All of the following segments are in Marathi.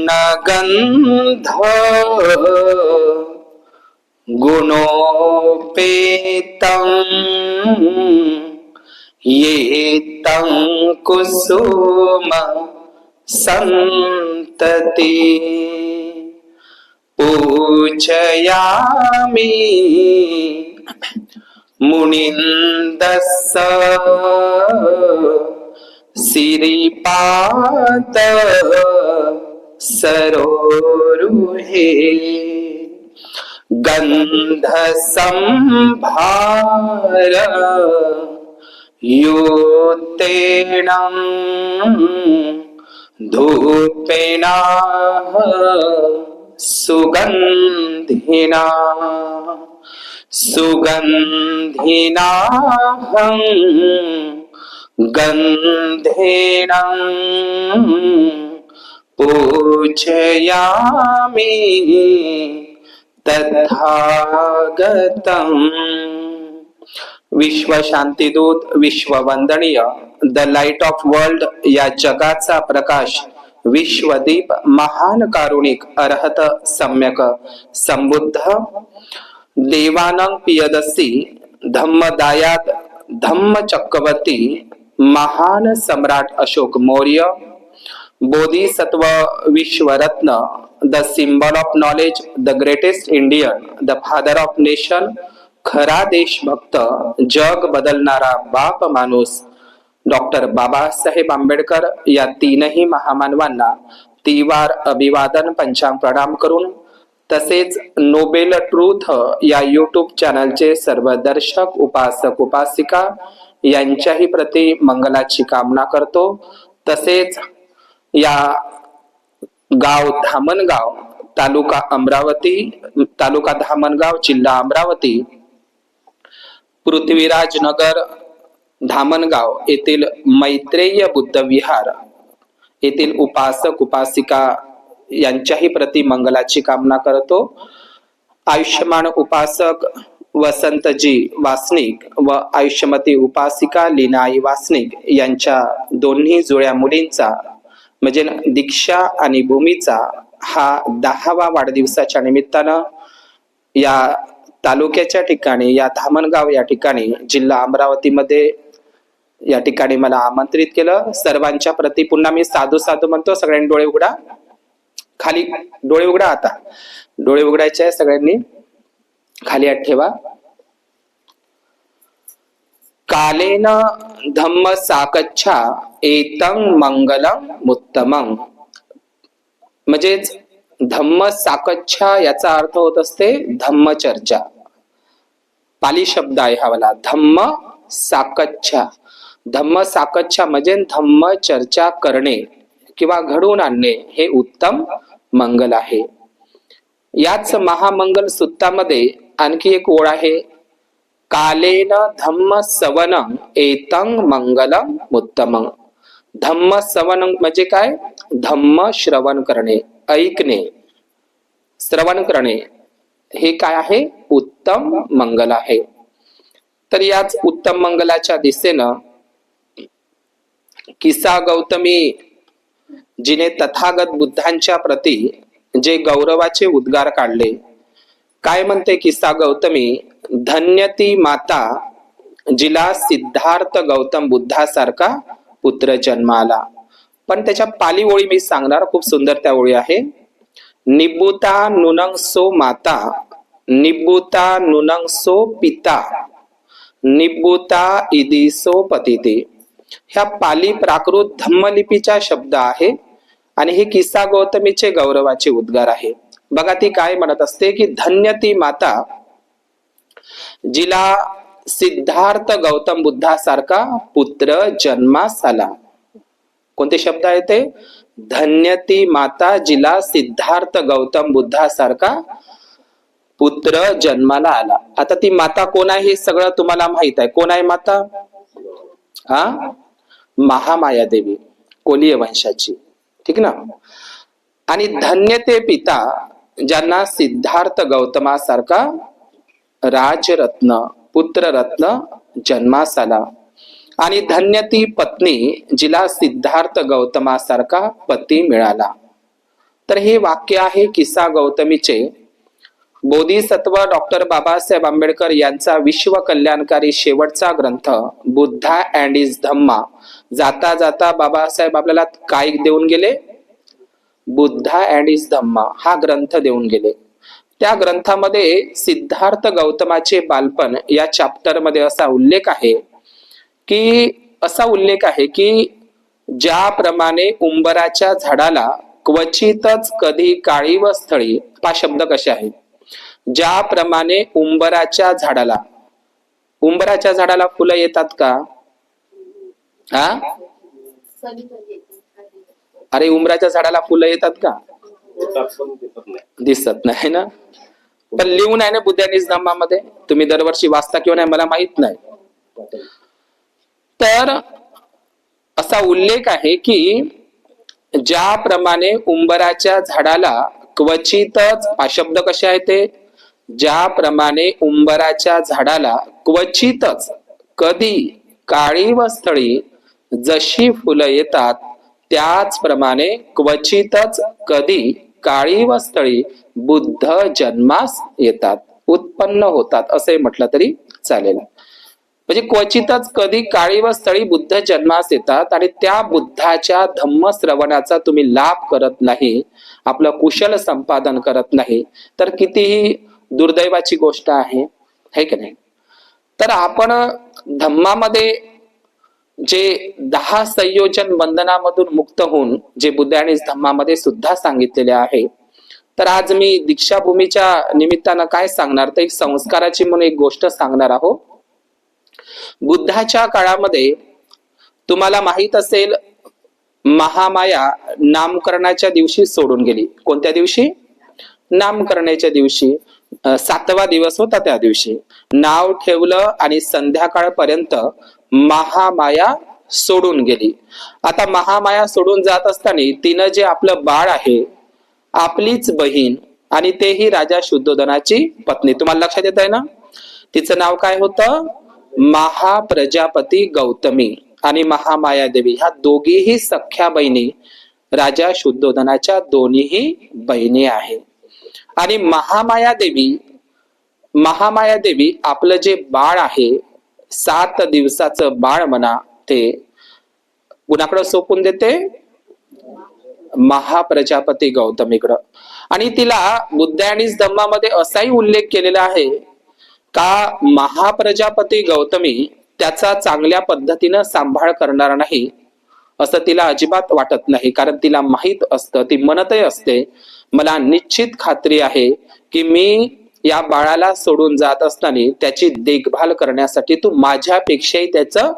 वर्णगन्ध गुणोपेतं ये तं कुसुम संतति पूजयामि मुनिन्दस्स सिरिपाद सरोरुहे गंध संभार युतेन धूपेन सुगंधिना सुगंधिनाहं गंधेन पूजयामि तथागतम्। विश्व शांतिदूत, विश्व वंदनीय, द लाइट ऑफ वर्ल्ड या जगाचा प्रकाश, विश्वदीप, महान कारुणिक, अरहत, सम्यक संबुद्ध, देवानं पियदसी, धम्मदायात, धम्म चक्रवर्ती, महान सम्राट अशोक मौर्य, बोधिसत्व, विश्वरत्न, the symbol of knowledge, the greatest Indian, the father of nation, खरा देशभक्त, जग बदलणारा बाप माणूस, डॉक्टर बाबासाहेब आंबेडकर या तीनही महामानवांना तिवार अभिवादन पंचांग प्रणाम करून, तसेच नोबेल ट्रूथ या यूट्यूब चॅनलचे सर्व दर्शक, उपासक, उपासिका यांच्याही प्रति मंगलाची कामना करतो। तसेच या गाव धामणगाव, तालुका अमरावती, तालुका धामणगाव, जिल्हा अमरावती, पृथ्वीराज नगर, धामणगाव येथील मैत्रेय बुद्ध विहार येथील उपासक, उपासिका यांच्याही प्रति मंगलाची कामना करतो। आयुष्यमान उपासक वसंतजी वासनिक व आयुष्यमती उपासिका लीनाई वासनिक यांच्या दोन्ही जुळ्या मुलींचा म्हणजे दीक्षा आणि भूमीचा हा 10वा वाढदिवसाच्या निमित्तानं या तालुक्याच्या ठिकाणी, या धामणगाव या ठिकाणी, जिल्हा अमरावती मध्ये या ठिकाणी मला आमंत्रित केलं। सर्वांच्या प्रति पुन्हा मी साधू साधू म्हणतो, सगळ्यांनी डोळे उघडा, खाली डोळे उघडा, आता डोळे उघडायचे आहे सगळ्यांनी, खाली हात ठेवा। कालेन धम्म साकच्छा एतं मंगलम उत्तमं, म्हणजेच धम्म साकच्छा याचा अर्थ होत असते धम्मचर्चा। पाली शब्द आहे हा वाला, धम्म साकच्छा। धम्म साकच्छा म्हणजे धम्म चर्चा करणे किंवा घडवून आणणे हे उत्तम मंगल आहे। याच महामंगल सूत्रामध्ये आणखी एक ओळ आहे, कालेन धम्म सवनं एतं मंगलम उत्तमं। धम्म सवनं म्हणजे काय? धम्म श्रवण करणे, ऐकणे, श्रवण करणे हे काय आहे? उत्तम मंगल आहे। तर याच उत्तम मंगलाच्या दिशेनं किसा गौतमी जिने तथागत बुद्धांच्या प्रती जे गौरवाचे उद्गार काढले, काय म्हणते किसा गौतमी? धन्य ती माता जिला सिद्धार्थ गौतम बुद्धासारखा पुत्र जन्माला। पण त्याच्या पाली ओळी मी सांगणार, खूप सुंदर त्या ओळी आहे। निबुता नुनंसो माता, निबुता नुनंसो पिता, निबुता इदिसो पतिते। ह्या पाली प्राकृत धम्मलिपीचा शब्द आहे आणि हे किसा गौतमीचे गौरवाचे उद्गार आहे। बघा ती काय म्हणत असते की धन्य ती माता जिला सिद्धार्थ गौतम बुद्धासारखा पुत्र जन्मास आला। कोणते शब्द आहे ते? धन्य ती माता जिला सिद्धार्थ गौतम बुद्धासारखा पुत्र जन्माला आला। आता ती माता कोण आहे हे सगळं तुम्हाला माहित आहे। कोण आहे माता? महामाया देवी, कोलीय वंशाची, ठीक ना। आणि धन्य ते पिता ज्यांना सिद्धार्थ गौतमासारखा राजरत्न, पुत्ररत्न जन्मास आला। आणि धन्य ती पत्नी जिला सिद्धार्थ गौतमासारखा पती मिळाला। तर हे वाक्य आहे किस्सा गौतमीचे. बोधिसत्व डॉक्टर बाबासाहेब आंबेडकर यांचा विश्व कल्याणकारी शेवटचा ग्रंथ बुद्धा अँड इज धम्मा. जाता जाता बाबासाहेब आपल्याला काय देऊन गेले? बुद्धा अँड इज धम्मा हा ग्रंथ देऊन गेले. त्या ग्रंथामध्ये सिद्धार्थ गौतमाचे बालपण या चॅप्टर मध्ये असा उल्लेख आहे की ज्याप्रमाणे उंबराच्या झाडाला क्वचितच कधी काळी व स्थळी, हा शब्द कसे आहेत, ज्याप्रमाणे उंबराच्या झाडाला फुलं येतात का? अरे उंबराच्या झाडाला फुलं येतात का? दिसत नाही ना. पण लिहून आहे ना बुद्धा अँड इज धम्मामध्ये. तुम्ही दरवर्षी वाचता किंवा नाही मला माहित नाही. तर असा उल्लेख आहे की ज्याप्रमाणे उंबराच्या झाडाला क्वचितच, हा शब्द कसे आहे ते, ज्याप्रमाणे उंबराच्या झाडाला क्वचितच कधी काळी व स्थळी जशी फुलं येतात, त्याचप्रमाणे क्वचितच कधी काळी व स्थळी बुद्ध जन्मास येतात, उत्पन्न होतात असे म्हटलं तरी चालेल. म्हणजे क्वचितच कधी काळी व स्थळी बुद्ध जन्मास येतात आणि त्या बुद्धाच्या धम्म श्रवणाचा तुम्ही लाभ करत नाही, आपलं कुशल संपादन करत नाही, तर कितीही दुर्दैवाची गोष्ट आहे, है की नाही? तर आपण धम्मामध्ये जे 10 संयोजन बंधनामधून मुक्त होऊन जे बुद्ध आणि धम्मामध्ये सुद्धा सांगितलेले आहे. तर आज मी दीक्षाभूमीच्या निमित्तानं काय सांगणार, तर एक संस्काराची म्हणून एक गोष्ट सांगणार आहोत. बुद्धाच्या काळामध्ये तुम्हाला माहित असेल महामाया नामकरणाच्या दिवशी सोडून गेली. कोणत्या दिवशी? नामकरणाच्या दिवशी. 7वा दिवस होता, त्या दिवशी नाव ठेवलं आणि संध्याकाळपर्यंत महामाया सोडून गेली. आता महामाया सोडून जात असताना तिनं जे आपलं बाळ आहे, आपलीच बहीण, आणि तेही राजा शुद्धोधनाची पत्नी, तुम्हाला लक्षात येत आहे ना, तिचं नाव काय होतं? महाप्रजापती गौतमी आणि महामाया देवी, ह्या दोघीही सख्या बहिणी राजा शुद्धोधनाच्या दोन्हीही बहिणी आहे. आणि महामाया देवी आपलं जे बाळ आहे, 7 दिवसाचं बाळ म्हणा, ते कुणाकडे सोपून देते? महाप्रजापती गौतमीकडं. आणि तिला बुद्ध आणि धम्मामध्ये असाही उल्लेख केलेला आहे का महाप्रजापती गौतमी त्याचा चांगल्या पद्धतीनं सांभाळ करणार नाही असं तिला अजिबात वाटत नाही. कारण तिला माहित असतं, ती म्हणतही असते, मला निश्चित खात्री आहे की मी या बाळाला सोडून जात असताना त्याची देखभाल करण्यासाठी तू माझ्यापेक्षाही त्याचं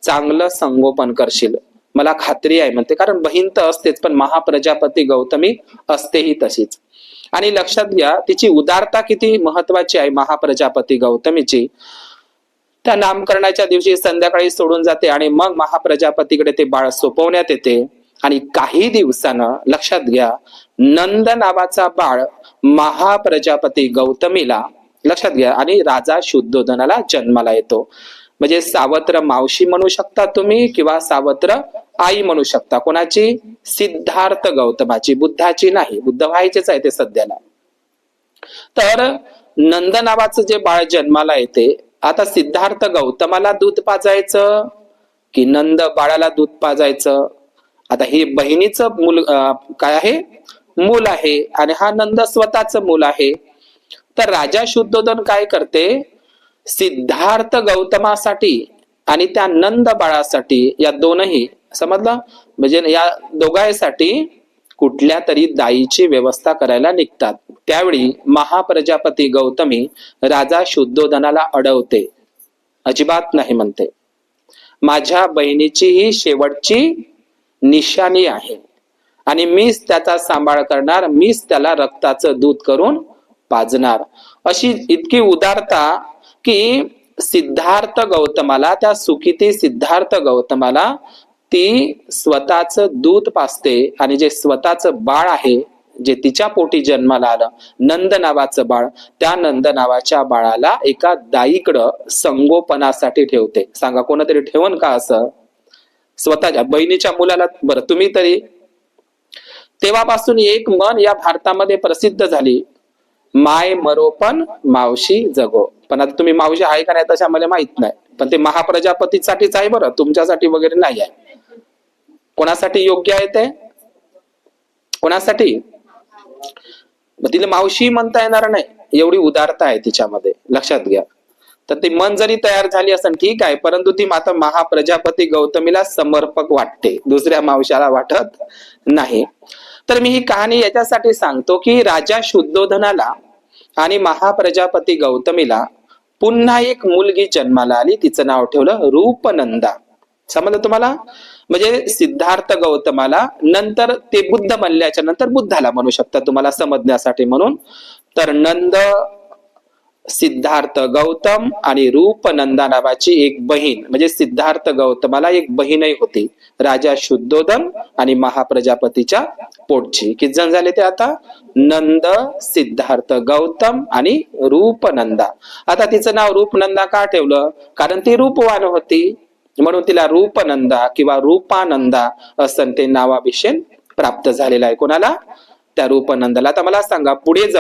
चांगलं संगोपन करशील, मला खात्री आहे म्हणते. कारण बहीण तर असतेच, पण महाप्रजापती गौतमी असतेही तशीच. आणि लक्षात घ्या तिची उदारता किती महत्वाची आहे महाप्रजापती गौतमीची. त्या नामकरणाच्या दिवशी संध्याकाळी सोडून जाते आणि मग महाप्रजापतीकडे ते बाळ सोपवण्यात येते. आणि काही दिवसानं लक्षात घ्या नंद नावाचा बाळ महाप्रजापती गौतमीला, लक्षात घ्या, आणि राजा शुद्धोधनाला जन्माला येतो. म्हणजे सावत्र मावशी म्हणू शकता तुम्ही किंवा सावत्र आई म्हणू शकता. कोणाची? सिद्धार्थ गौतमाची, बुद्धाची नाही, बुद्ध व्हायचेच आहे ते सध्याला. तर नंद नावाचं जे बाळ जन्माला येते, आता सिद्धार्थ गौतमाला दूध पाजायचं की नंद बाळाला दूध पाजायचं? आता हे बहिणीचं मूल काय आहे? मूल आहे, आणि हा नंद स्वतःच मूल आहे. तर राजा शुद्धोधन काय करते? सिद्धार्थ गौतमासाठी आणि त्या नंद बाळासाठी, या दोनही, समजलं, म्हणजे या दोघांसाठी कुठल्या तरी दाईची व्यवस्था करायला निघतात. त्यावेळी महाप्रजापती गौतमी राजा शुद्धोधनाला अडवते, अजिबात नाही म्हणते, माझ्या बहिणीची ही शेवटची निशाणी आहे आणि मीच त्याचा सांभाळ करणार, मीच त्याला रक्ताचं दूध करून पाजणार. अशी इतकी उदारता की सिद्धार्थ गौतमाला, त्या सुखीती सिद्धार्थ गौतमाला ती स्वतःच दूध पाजते. आणि जे स्वतःच बाळ आहे, जे तिच्या पोटी जन्माला आलं, नंद नावाचं बाळ, त्या नंद नावाच्या बाळाला एका दाईकडं संगोपनासाठी ठेवते. सांगा कोणतरी ठेवून का असं? स्वतःच्या बहिणीच्या मुलाला. बरं तुम्ही तरी तेव्हापासून एक म्हण या भारतामध्ये प्रसिद्ध झाली, माय मरो पण मावशी जगो. पण आता तुम्ही मावशी आहे का नाही तशा मला माहित नाही, पण ते महाप्रजापतीसाठीच आहे बरं, तुमच्यासाठी वगैरे नाही आहे. कोणासाठी योग्य आहे ते? कोणासाठी? तिला मावशी म्हणता येणार नाही, एवढी उदारता आहे तिच्यामध्ये, लक्षात घ्या. तर ती मन जरी तयार झाली असेल ठीक आहे, परंतु ती माता महाप्रजापती गौतमीला समर्पक वाटते, दुसऱ्या मावशाला वाटत नाही. तर मी ही कहाणी याच्यासाठी सांगतो की राजा शुद्धोधनाला आणि महाप्रजापती गौतमीला पुन्हा एक मुलगी जन्माला आली, तिचं नाव ठेवलं रूपनंदा. समजलं तुम्हाला? म्हणजे सिद्धार्थ गौतमाला नंतर ते बुद्ध बनल्याच्या नंतर बुद्धाला म्हणू शकता तुम्हाला समजण्यासाठी म्हणून. तर नंद, सिद्धार्थ गौतम आणि रूपनंदा नावाची एक बहीण, म्हणजे सिद्धार्थ गौतमाला एक बहीणही होती, राजा शुद्धोधन आणि महाप्रजापतीच्या पोटची. किती जण झाले ते आता? नंद, सिद्धार्थ गौतम आणि रूपनंदा. आता तिचं नाव रूपनंदा का ठेवलं? कारण ती रूपवान होती, म्हणून तिला रूपनंदा किंवा रूपानंदा असं ते नावाभिषेक प्राप्त झालेला आहे. कोणाला? त्या रूपनंदाला. आता मला सांगा, पुढे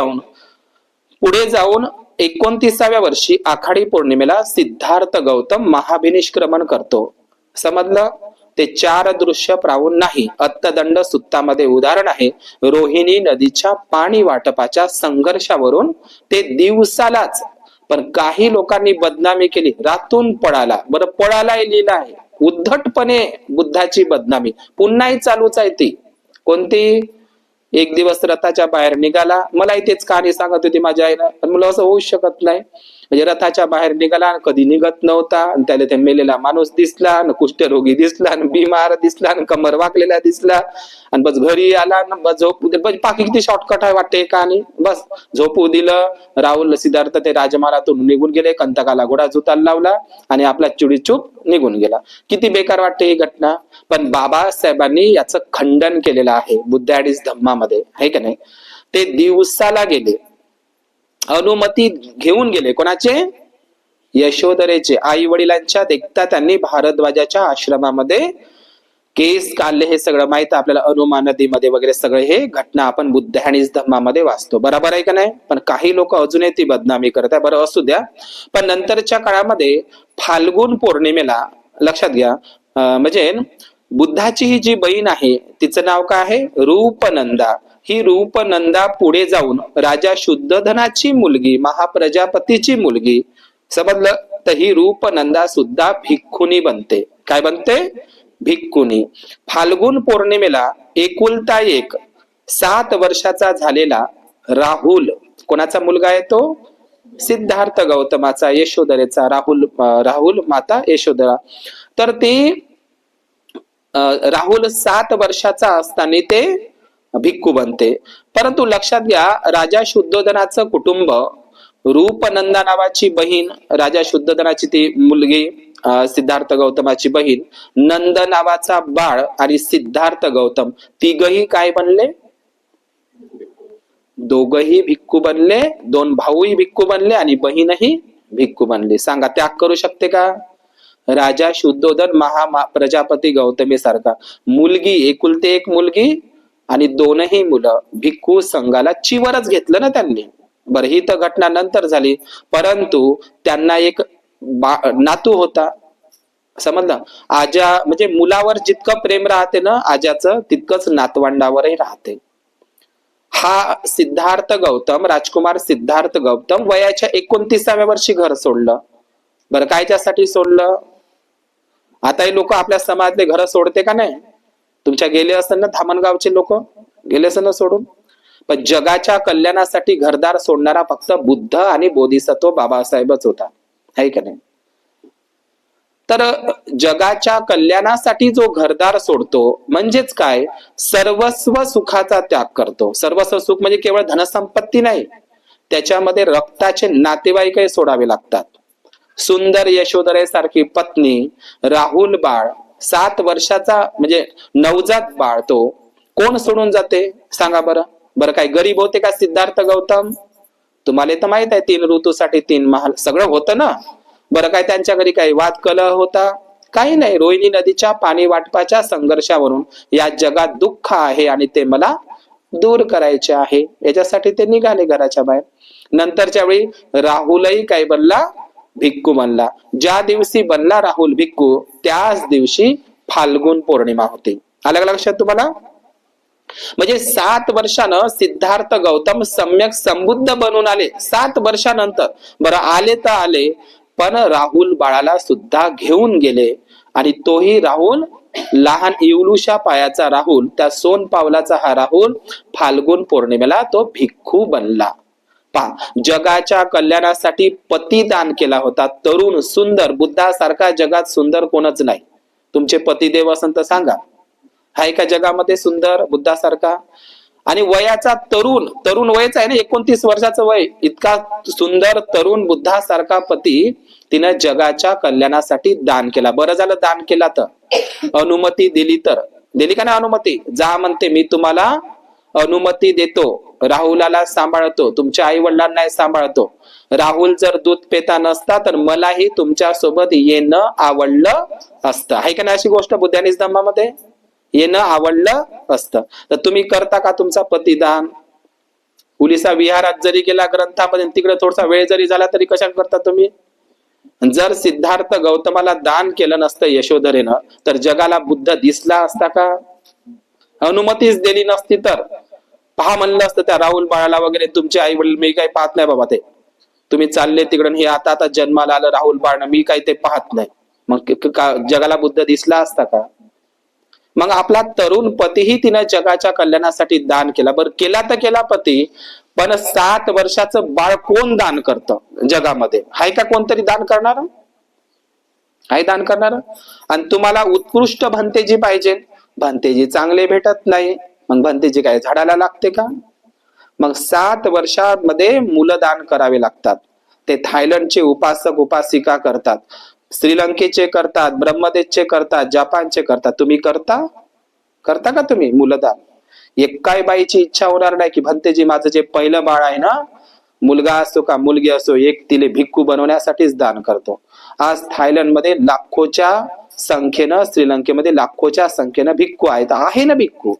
जाऊन 29व्या वर्षी आखाडी पौर्णिमेला सिद्धार्थ गौतम महाभिनिष्क्रमण करतो. समजलं? ते 4 दृश्य प्रावून नाही, अत्तदंड सुत्तामध्ये उदाहरण आहे. रोहिणी नदीच्या पाणी वाटपाच्या संघर्षावरून ते दिवसालाच, पण काही लोकांनी बदनामी केली, रातून पळाला. बरं, पळाला लिहिलं आहे, उद्धटपणे बुद्धाची बदनामी पुन्हाही चालूच आहे. ती कोणती? एक दिवस रथाच्या बाहेर निघाला, मला तेच कहाणी सांगत होती माझ्या आईला, पण मला असं होऊ शकत नाही. म्हणजे रथाच्या बाहेर निघाला, कधी निघत नव्हता, आणि त्याला ते मेलेला माणूस दिसला, कुष्ठरोगी दिसला, बिमार दिसला, कमर वाकलेला दिसला, आणि बस घरी आला, बस झोपू दे. बाकी किती शॉर्टकट आहे वाटते कहाणी. बस झोपू दिलं. राहुल सिद्धार्थ ते राजमालातून निघून गेले, कंटकाला घोडा जुताला लावला आणि आपला चुडीचूप निघून गेला. किती बेकार वाटते ही घटना. पण बाबासाहेबांनी याचं खंडन केलेलं आहे बुद्धॅडिस धम्मामध्ये, आहे का नाही? ते दिवसाला गेले, अनुमती घेऊन गेले. कोणाचे? यशोधरेचे. आई वडिलांच्या देखता त्यांनी भारद्वाजाच्या आश्रमामध्ये केस काढले. हे सगळं माहित आपल्याला, अनुमा नदीमध्ये वगैरे सगळे हे घटना आपण बुद्धॅडिस धम्मामध्ये वाचतो. बरोबर आहे का नाही? पण काही लोक अजूनही ती बदनामी करत आहे. बरं, असू द्या. पण नंतरच्या काळामध्ये फाल्गुन पौर्णिमेला, लक्षात घ्या, म्हणजे बुद्धाची ही जी बहीण आहे तिचं नाव काय आहे? रूपनंदा. ही रूपनंदा पुढे जाऊन राजा शुद्धोधनाची मुलगी, महाप्रजापतीची मुलगी. समजलं? तर ही रूपनंदा सुद्धा भिक्खुनी बनते. काय बनते? भिक्खुनी. फाल्गुन पौर्णिमेला एकुलता एक 7 वर्षाचा झालेला राहुल, कोणाचा मुलगा आहे तो? सिद्धार्थ गौतमाचा, यशोधरेचा. राहुल माता यशोधरा. तर ती राहुल 7 वर्षाचा असताना ते भिक्खू बनते. परंतु लक्षात घ्या, राजा शुद्धोधनाचं कुटुंब, रूपनंदा नावाची बहीण, राजा शुद्धोधनाची ती मुलगी, सिद्धार्थ गौतमाची बहीण, नंद नावाचा बाळ आणि सिद्धार्थ गौतम, तिघही काय बनले? दोघही भिक्खू बनले. 2 भाऊही भिक्खू बनले आणि बहीणही भिक्खू बनली. सांगा, त्याग करू शकते का राजा शुद्धोधन महाप्रजापती गौतमी सारखा? मुलगी, एकुलते एक मुलगी आणि 2ही मुलं, भिक्खू संघाला चिवरच घेतलं ना त्यांनी. बरं, ही तर घटना नंतर झाली, परंतु त्यांना एक नातू होता. समजलं? आजा, म्हणजे मुलावर जितकं प्रेम राहते ना आजाचं, तितकंच नातवंडावरही राहते. हा सिद्धार्थ गौतम, राजकुमार सिद्धार्थ गौतम वयाच्या 29व्या वर्षी घर सोडलं. बरं, कायच्यासाठी सोडलं? आता लोक आपल्या समाजातले घर सोडते का नाही? तुमच्या गेले असं ना, धामणगावचे लोक गेले असं ना सोडून. पण जगाच्या कल्याणासाठी घरदार सोडणारा फक्त बुद्ध आणि बोधिसत्व बाबासाहेबच होता, आहे का नाही? तर जगाच्या कल्याणासाठी जो घरदार सोडतो म्हणजेच काय? सर्वस्व सुखाचा त्याग करतो. सर्वस्व सुख म्हणजे केवळ धनसंपत्ती नाही, त्याच्यामध्ये रक्ताचे नातेवाईकही सोडावे लागतात. सुंदर यशोधरेसारखी पत्नी, राहुल बाळ, 7 वर्षाचा म्हणजे नवजात बाळ, तो कोण सोडून जाते सांगा बरं? बरं, काय गरीब होते का सिद्धार्थ गौतम? तुम्हाला तर माहित आहे, 3 ऋतूसाठी 3 महाल सगळं होतं ना. बरं, काय त्यांच्या घरी काही वाद कलह होता? काही नाही, रोहिणी नदीच्या पाणी वाटपाच्या संघर्षावरून या जगात दुःख आहे आणि ते मला दूर करायचे आहे, याच्यासाठी ते निघाले घराच्या बाहेर. नंतरच्या वेळी राहुलही काय बनला, भिक्खू बनला. ज्या दिवशी बनला राहुल भिक्खू त्याच दिवशी फाल्गुन पौर्णिमा होती. आलं का लक्षात तुम्हाला? म्हणजे 7 वर्षानं सिद्धार्थ गौतम सम्यक संबुद्ध बनून आले 7 वर्षानंतर. बरं, आले तर आले, पण राहुल बाळाला सुद्धा घेऊन गेले आणि तोही राहुल लहान इवलूशा पायाचा राहुल, त्या सोन पावलाचा हा राहुल फाल्गुन पौर्णिमेला तो भिक्खू बनला. पहा, जगाच्या कल्याणासाठी पती दान केला होता, तरुण सुंदर, बुद्धासारखा जगात सुंदर कोणच नाही. तुमचे पतिदेव असेल तर सांगा, हाय का जगामध्ये सुंदर बुद्धासारखा? आणि वयाचा तरुण, तरुण वयच आहे ना, 29 वर्षाचं वय, इतका सुंदर तरुण बुद्धासारखा पती तिनं जगाच्या कल्याणासाठी दान केला. बरं झालं दान केला तर, अनुमती दिली तर. दिली का नाही अनुमती? जा म्हणते, मी तुम्हाला अनुमती देतो, राहुलाला सांभाळतो, तुमच्या आई वडिलांना सांभाळतो. राहुल जर दूध पेता नसता तर मलाही तुमच्या सोबत येणं आवडलं असतं. आहे का नाही अशी गोष्ट बुद्धानिस धम्मामध्ये? येणं आवडलं असतं. तर तुम्ही करता का तुमचा पतिदान? उलिसा विहारात जरी गेला ग्रंथामध्ये, तिकडे थोडासा वेळ जरी झाला तरी कशा करता तुम्ही? जर सिद्धार्थ गौतमाला दान केलं नसतं यशोधरेनं तर जगाला बुद्ध दिसला असता का? अनुमतीच दिली नसती तर पहा म्हणलं असतं त्या राहुल बाळाला वगैरे, तुमचे आई वडील मी काही पाहत नाही बाबा, ते तुम्ही चालले तिकडून, हे आता आता जन्माला आलं राहुल बाळ, मी काही ते पाहत नाही. मग जगाला बुद्ध दिसला असता का? मग आपला तरुण पतीही तिनं जगाच्या कल्याणासाठी दान केला. बरं, केला तर केला पती, पण 7 वर्षाचं बाळ कोण दान करतं जगामध्ये? हाय का कोणतरी दान करणार? हाय दान करणार? आणि तुम्हाला उत्कृष्ट भंतेजी पाहिजे, भंतेजी चांगले भेटत नाही, मग भंतेजी काय झाडाला लागते का? मग 7 वर्षामध्ये मुलं दान करावे लागतात. ते थायलंडचे उपासक उपासिका करतात, श्रीलंकेचे करतात, ब्रह्मदेशचे करतात, जपानचे करतात. तुम्ही करता का तुम्ही मुलदान? एकाही बाईची इच्छा होणार नाही की भंतेजी माझं जे पहिलं बाळ आहे ना, मुलगा असो का मुलगी असो, एक तिले भिक्खू बनवण्यासाठीच दान करतो. आज थायलंडमध्ये लाखोच्या संख्येनं, श्रीलंकेमध्ये लाखोच्या संख्येनं भिक्खू आहेत. आहे ना भिक्खू?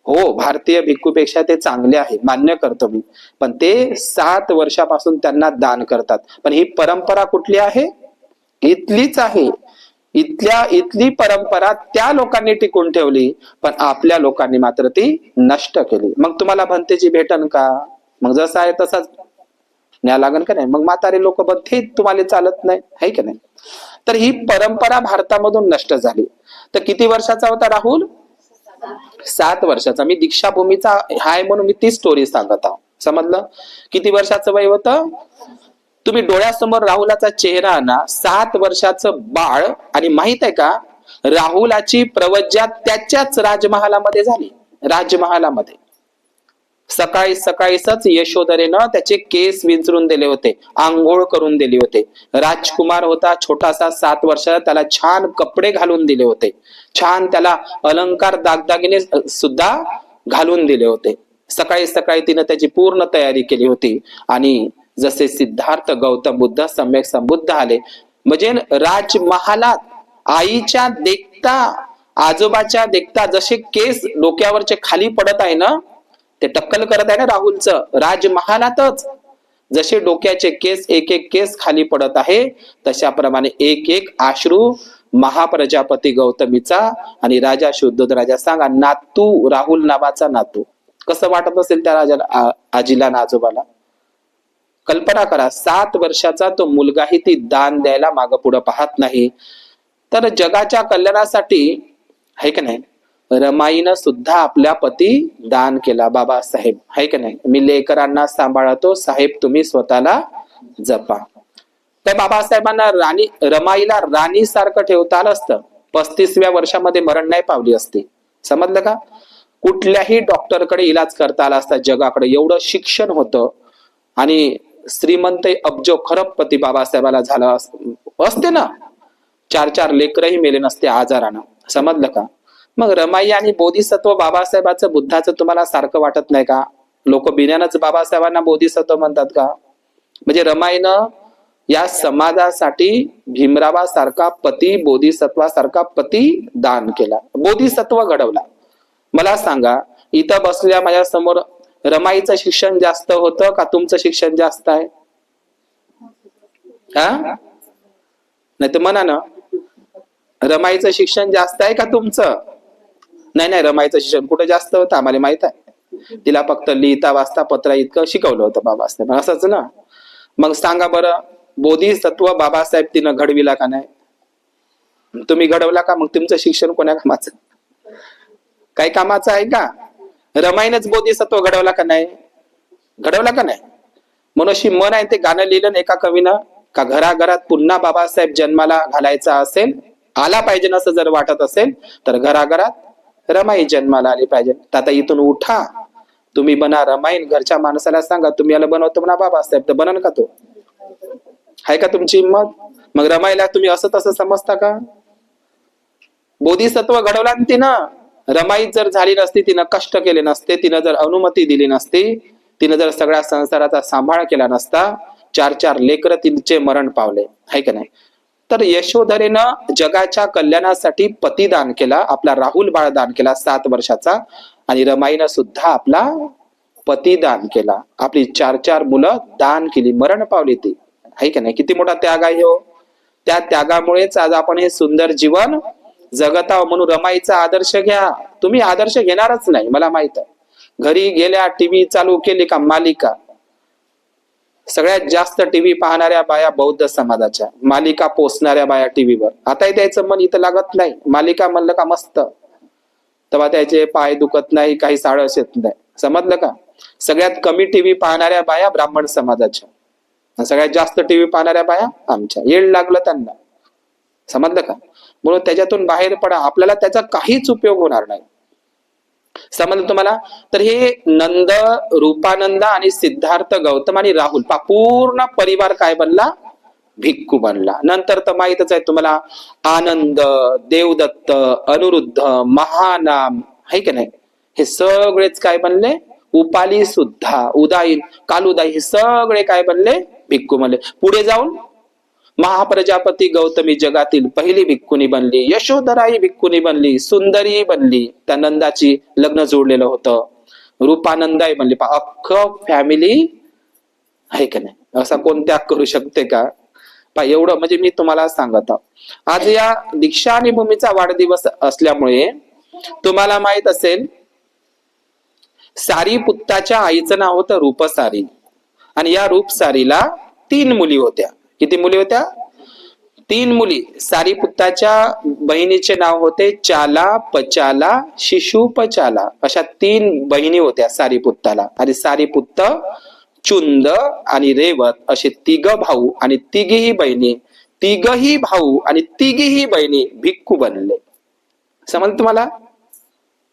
हो, भारतीय भिक्खूपेक्षा ते चांगले आहे, मान्य करतो मी. पण ते 7 वर्षापासून त्यांना दान करतात. पण ही परंपरा कुठली आहे? इथलीच आहे. इथली परंपरा त्या लोकांनी टिकून ठेवली, पण आपल्या लोकांनी मात्र ती नष्ट केली. मग तुम्हाला भंतेची भेटन का? मग जसं आहे तसाच न्याय लागन का नाही? मग म्हातारे लोक बघते तुम्हाला चालत नाही, आहे का नाही? तर ही परंपरा भारतामधून नष्ट झाली. तर किती वर्षाचा होता राहुल? 7 वर्षाचा. मी दीक्षाभूमीचा हाय म्हणून मी ती स्टोरी सांगत आहो, समजलं? किती वर्षाचं वय होतं? तुम्ही डोळ्यासमोर राहुलाचा चेहरा ना, 7 वर्षाचं बाळ. आणि माहित आहे का, राहुलाची प्रवज्जा त्याच्याच राजमहालामध्ये झाली. राजमहालामध्ये सकाळी सकाळीच यशोधरेनं त्याचे केस विंचरून दिले होते, आंघोळ करून दिली होते. राजकुमार होता छोटासा 7 वर्षाचा, त्याला छान कपडे घालून दिले होते, छान त्याला अलंकार दागदागिने सुद्धा घालून दिले होते. सकाळी सकाळी तिने त्याची पूर्ण तयारी केली होती. आणि जसे सिद्धार्थ गौतम बुद्ध सम्यक संबुद्ध आले, म्हणजे राजमहालात आईच्या देखता, आजोबाच्या देखता जसे केस डोक्यावरचे खाली पडत आहे ना, ते टक्कल करत आहे ना राहुलचं, राजमहालातच जसे डोक्याचे केस एक एक केस खाली पडत आहे, तशाप्रमाणे एक एक अश्रू महाप्रजापती गौतमीचा आणि राजा शुद्धोधराजा. सांगा, नातू, राहुल नावाचा नातू, कसं वाटत असेल त्या राजाला, आजीला ना आजोबाला? कल्पना करा, 7 वर्षाचा तो मुलगाही ती दान द्यायला मागं पुढं पाहत नाही. तर जगाच्या कल्याणासाठी, है का नाही, रमाईनं सुद्धा आपल्या पती दान केला. बाबासाहेब, है का नाही, मी लेकरांना सांभाळतो, साहेब तुम्ही स्वतःला जपा. त्या बाबासाहेबांना रमाईला राणी सारखं ठेवता आलं असतं, 35व्या वर्षामध्ये मरण नाही पावली असती. समजलं का? कुठल्याही डॉक्टरकडे इलाज करता आला असता जगाकडे, एवढं शिक्षण होतं. आणि श्रीमंत अब्जो खरबपती बाबासाहेबाला झालं असते ना, 4 लेकरही मेले नसते आजारानं. समजलं का? मग रमाई आणि बोधिसत्व बाबासाहेबाचं बुद्धाचं तुम्हाला सारखं वाटत नाही का? लोक बिन्यानच बाबासाहेबांना बोधिसत्व म्हणतात का? म्हणजे रमाईनं या समाजासाठी भीमरावासारखा पती, बोधिसत्वासारखा पती दान केला, बोधिसत्व घडवला. मला सांगा, इथं बसल्या माझ्या समोर रमाईचं शिक्षण जास्त होतं का तुमचं शिक्षण जास्त आहे? हा, नाही तर म्हणा ना, रमाईचं शिक्षण जास्त आहे का तुमचं? नाही नाही, रमाईचं शिक्षण कुठं जास्त होतं आम्हाला माहित आहे. तिला फक्त लिहिता वाचता पत्रा इतकं शिकवलं होतं बाबासाहेब, असंच ना. मग सांगा बरं, बोधिसत्व बाबासाहेब तिनं घडविला का नाही? तुम्ही घडवला का? मग तुमचं शिक्षण कोण्या कामाचं? काही कामाचं आहे का? रमाईनच बोधिसत्व घडवला का नाही? घडवला का नाही? मनुष्य मन आहे ते गाणं लिहिलं एका कवीनं का घराघरात पुन्हा बाबासाहेब जन्माला घालायचा असेल, आला पाहिजे असं जर वाटत असेल तर घराघरात रमाई जन्माला आली पाहिजे. तर आता इथून उठा, तुम्ही बना रमाई. घरच्या माणसाला सांगा तुम्ही याला बनवतो म्हणा बाबासाहेब, तर बनन का तो? आहे का तुमची हिंमत? मग रमाईला तुम्ही असं तसं समजता का? बोधिसत्व घडवला तिनं. रमाई जर झाली नसती, तिनं कष्ट केले नसते, तिनं जर अनुमती दिली नसती, तिनं जर सगळ्या संसाराचा सांभाळ केला नसता, 4 लेकर तिचे मरण पावले, आहे का नाही? तर यशोधरेनं जगाच्या कल्याणासाठी पतिदान केला, आपला राहुल बाळ दान केला 7 वर्षाचा. आणि रमाईनं सुद्धा आपला पतिदान केला, आपली 4 मुलं दान केली, मरण पावली ती, आहे का नाही? किती मोठा त्याग आहे हो. त्या त्यागामुळेच आज आपण हे सुंदर जीवन जगत आहोत. म्हणून रमाईचा आदर्श घ्या. तुम्ही आदर्श घेणारच नाही मला माहित आहे. घरी गेल्या, टीव्ही चालू केली का मालिका, सगळ्यात जास्त टीव्ही पाहणाऱ्या बाया बौद्ध समाजाच्या, मालिका पोचणाऱ्या बाया टीव्हीवर. आताही त्याचं मन इथं लागत नाही. मालिका म्हणलं का मस्त, तेव्हा त्याचे पाय दुखत नाही, काही साळस येत नाही, समजलं का? सगळ्यात कमी टीव्ही पाहणाऱ्या बाया ब्राह्मण समाजाच्या, सगळ्यात जास्त टीव्ही पाहणाऱ्या बाया आमच्या. येड लागलं त्यांना, समजलं का? म्हणून त्याच्यातून बाहेर पडा, आपल्याला त्याचा काहीच उपयोग होणार नाही. समजलं तुम्हाला? तर हे नंद, रूपानंद आणि सिद्धार्थ गौतम आणि राहुल पूर्ण परिवार काय बनला? भिक्खू बनला. नंतर तर माहितच आहे तुम्हाला, आनंद, देवदत्त, अनिरुद्ध, महानाम, आहे की नाही, हे सगळेच काय बनले? उपाली सुद्धा, उदाई, कालुदाई, हे सगळे काय बनले? भिक्खू बनले. पुढे जाऊन महाप्रजापती गौतमी जगातील पहिली भिक्खुनी बनली, यशोधरा ही भिक्खुनी बनली, सुंदरी बनली, त्या नंदाची लग्न जोडलेलं होतं, रूपानंदाई बनली. अख्खं फॅमिली, आहे का नाही? असा कोण त्याग करू शकते का? एवढं म्हणजे मी तुम्हाला सांगत आहो. आज या दीक्षा आणि भूमीचा वाढदिवस असल्यामुळे तुम्हाला माहित असेल, सारीपुत्ताच्या आईचं नाव होतं रूपसारी. आणि या रूपसारीला 3 मुली होत्या. किती मुली होत्या? 3 मुली. सारीपुत्ताच्या बहिणीचे नाव होते चाला, पचाला, शिशुपचाला, अशा 3 बहिणी होत्या सारीपुत्ताला. आणि सारीपुत्त, चुंद आणि रेवत असे 3 भाऊ आणि 3ही बहिणी, 3ही भाऊ आणि 3ही बहिणी भिक्खू बनले. समजलं तुम्हाला?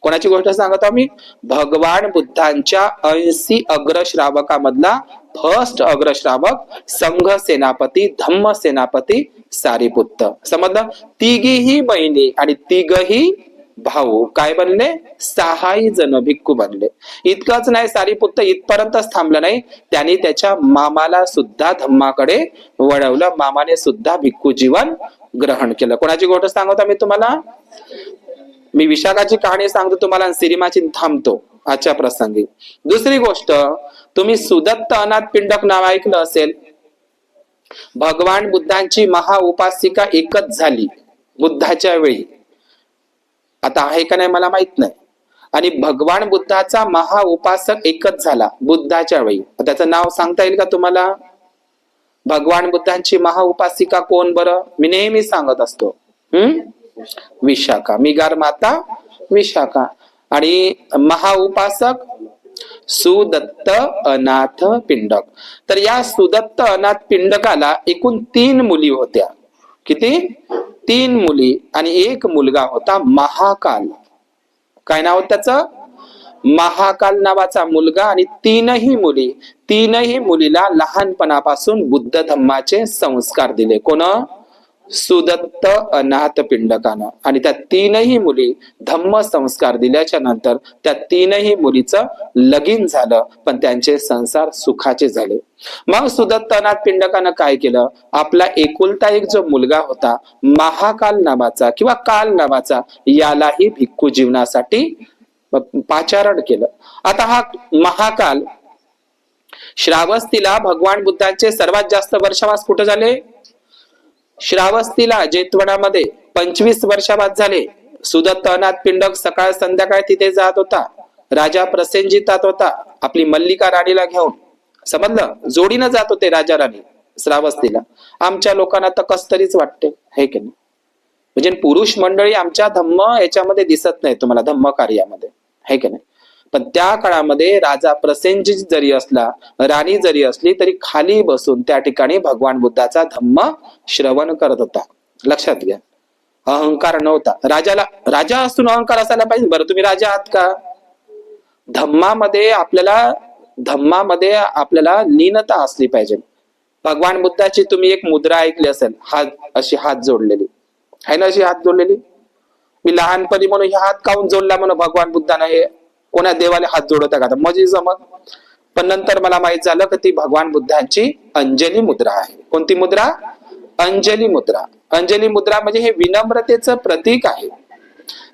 कोणाची गोष्ट सांगत आम्ही? भगवान बुद्धांच्या 80 अग्रश्रावकामधला फर्स्ट अग्रश्रावक, संघ सेनापती, धम्म सेनापती सारीपुत्त. समजलं? 3ही बहिणी आणि 3ही भाऊ काय बनले? 6 जण भिक्खू बनले. इतकंच नाही, सारीपुत्त इथपर्यंतच थांबलं नाही, त्यांनी त्याच्या मामाला सुद्धा धम्माकडे वळवलं. मामाने सुद्धा भिक्खू जीवन ग्रहण केलं. कोणाची गोष्ट सांगतो आम्ही तुम्हाला? मी विशाखाची कहाणी सांगतो तुम्हाला, सिरिमाची थांबतो आजच्या प्रसंगी. दुसरी गोष्ट, तुम्ही सुदत्त अनाथ पिंडक नाव ऐकलं असेल. भगवान बुद्धांची महाउपासिका एकच झाली बुद्धाच्या वेळी, आता आहे का नाही मला माहित नाही. आणि भगवान बुद्धाचा महाउपासक एकच झाला बुद्धाच्या वेळी. त्याचं नाव सांगता येईल का तुम्हाला? भगवान बुद्धांची महाउपासिका कोण बरं? मी नेहमी सांगत असतो, विशाखा, मिगार माता विशाखा. आणि महाउपासक सुदत्त अनाथ पिंडक. तर या सुदत्त अनाथ पिंडकाला एकूण 3 मुली होत्या. किती? 3 मुली आणि 1 मुलगा होता महाकाल. काय नाव होतं त्याचं? महाकाल नावाचा मुलगा. आणि 3ही मुली, 3ही मुलीला लहानपणापासून बुद्ध धम्माचे संस्कार दिले. कोण? सुदत्त अनाथ पिंडकानं. आणि त्या तीनही मुली धम्म संस्कार दिल्याच्या नंतर त्या तीनही मुलीचं लगीन झालं, पण त्यांचे संसार सुखाचे झाले. मग सुदत्त अनाथ पिंडकानं काय केलं, आपला एकुलता एक जो मुलगा होता महाकाल नावाचा किंवा काल नावाचा, यालाही भिक्खू जीवनासाठी पाचारण केलं. आता हा महाकाल श्रावस्तीला भगवान बुद्धांचे सर्वात जास्त वर्षावास कुठे झाले? श्रावस्तीला जेतवनामध्ये 25 वर्षावास झाले. सुदत्त अनाथ पिंडक सकाळ संध्याकाळ तिथे जात होता. राजा प्रसेनजीत जात होता आपली मल्लिका राणीला घेऊन. समजलं? जोडीनं जात होते राजा राणी श्रावस्तीला. आमच्या लोकांना तर कस तरीच वाटते, हे की नाही? म्हणजे पुरुष मंडळी आमच्या धम्म याच्यामध्ये दिसत नाही तुम्हाला, धम्म कार्यामध्ये, हे की नाही? पण त्या काळामध्ये राजा प्रसेनजीत जरी असला, राणी जरी असली, तरी खाली बसून त्या ठिकाणी भगवान बुद्धाचा धम्म श्रवण करत होता. लक्षात घ्या, अहंकार नव्हता. राजा असून अहंकार असायला पाहिजे? बरं, तुम्ही राजा आहात का? धम्मामध्ये आपल्याला लीनता असली पाहिजे. भगवान बुद्धाची तुम्ही एक मुद्रा ऐकली असेल, अशी हात जोडलेली आहे ना, अशी हात जोडलेली. मी लहानपणी म्हणून हे हात काऊन जोडला म्हणून भगवान बुद्धांना, हे कोणा देवाला हात जोडवता का? मजी जमत. पण नंतर मला माहित झालं की ती भगवान बुद्धांची अंजली मुद्रा आहे. कोणती मुद्रा? अंजली मुद्रा. अंजली मुद्रा म्हणजे हे विनम्रतेचं प्रतीक आहे.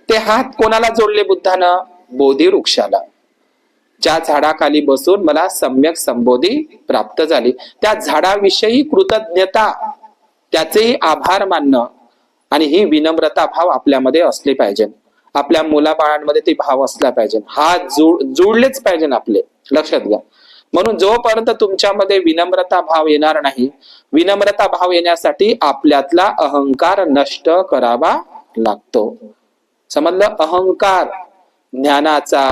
ते हात कोणाला जोडले बुद्धानं? बोधी वृक्षाला, ज्या झाडाखाली बसून मला सम्यक संबोधी प्राप्त झाली. त्या झाडाविषयी कृतज्ञता, त्याचेही आभार मानणं आणि ही विनम्रता भाव आपल्यामध्ये असले पाहिजे. आपल्या मुलाबाळांमध्ये ते भाव असला पाहिजे. हात जोडलेच पाहिजे आपले. लक्षात घ्या. म्हणून जोपर्यंत तुमच्यामध्ये विनम्रता भाव येणार नाही, विनम्रता भाव येण्यासाठी आपल्यातला अहंकार नष्ट करावा लागतो. समजलं? अहंकार ज्ञानाचा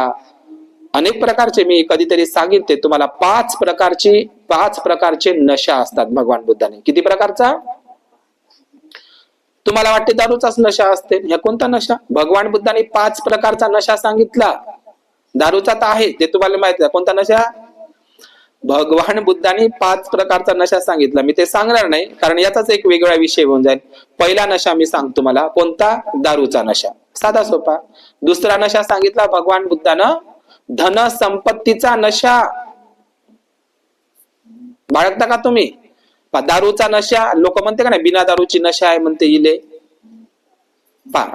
अनेक प्रकारचे, मी कधीतरी सांगितले तुम्हाला, 5 प्रकारचे नशा असतात भगवान बुद्धाने. किती प्रकारचा? तुम्हाला वाटते दारूचाच नशा असते, ह्या कोणता नशा? भगवान बुद्धांनी 5 प्रकारचा नशा सांगितला. दारूचा तर आहे, ते तुम्हाला माहिती आहे. कोणता नशा? भगवान बुद्धांनी 5 प्रकारचा नशा सांगितला. मी ते सांगणार नाही, कारण याचाच एक वेगळा विषय होऊन जाईल. पहिला नशा मी सांगतो तुम्हाला, कोणता? दारूचा नशा, साधा सोपा. दुसरा नशा सांगितला भगवान बुद्धानं, धन संपत्तीचा नशा. बाळगता का तुम्ही? दारूचा नशा, लोक म्हणते का नाही बिना दारूची नशा आहे म्हणते इले.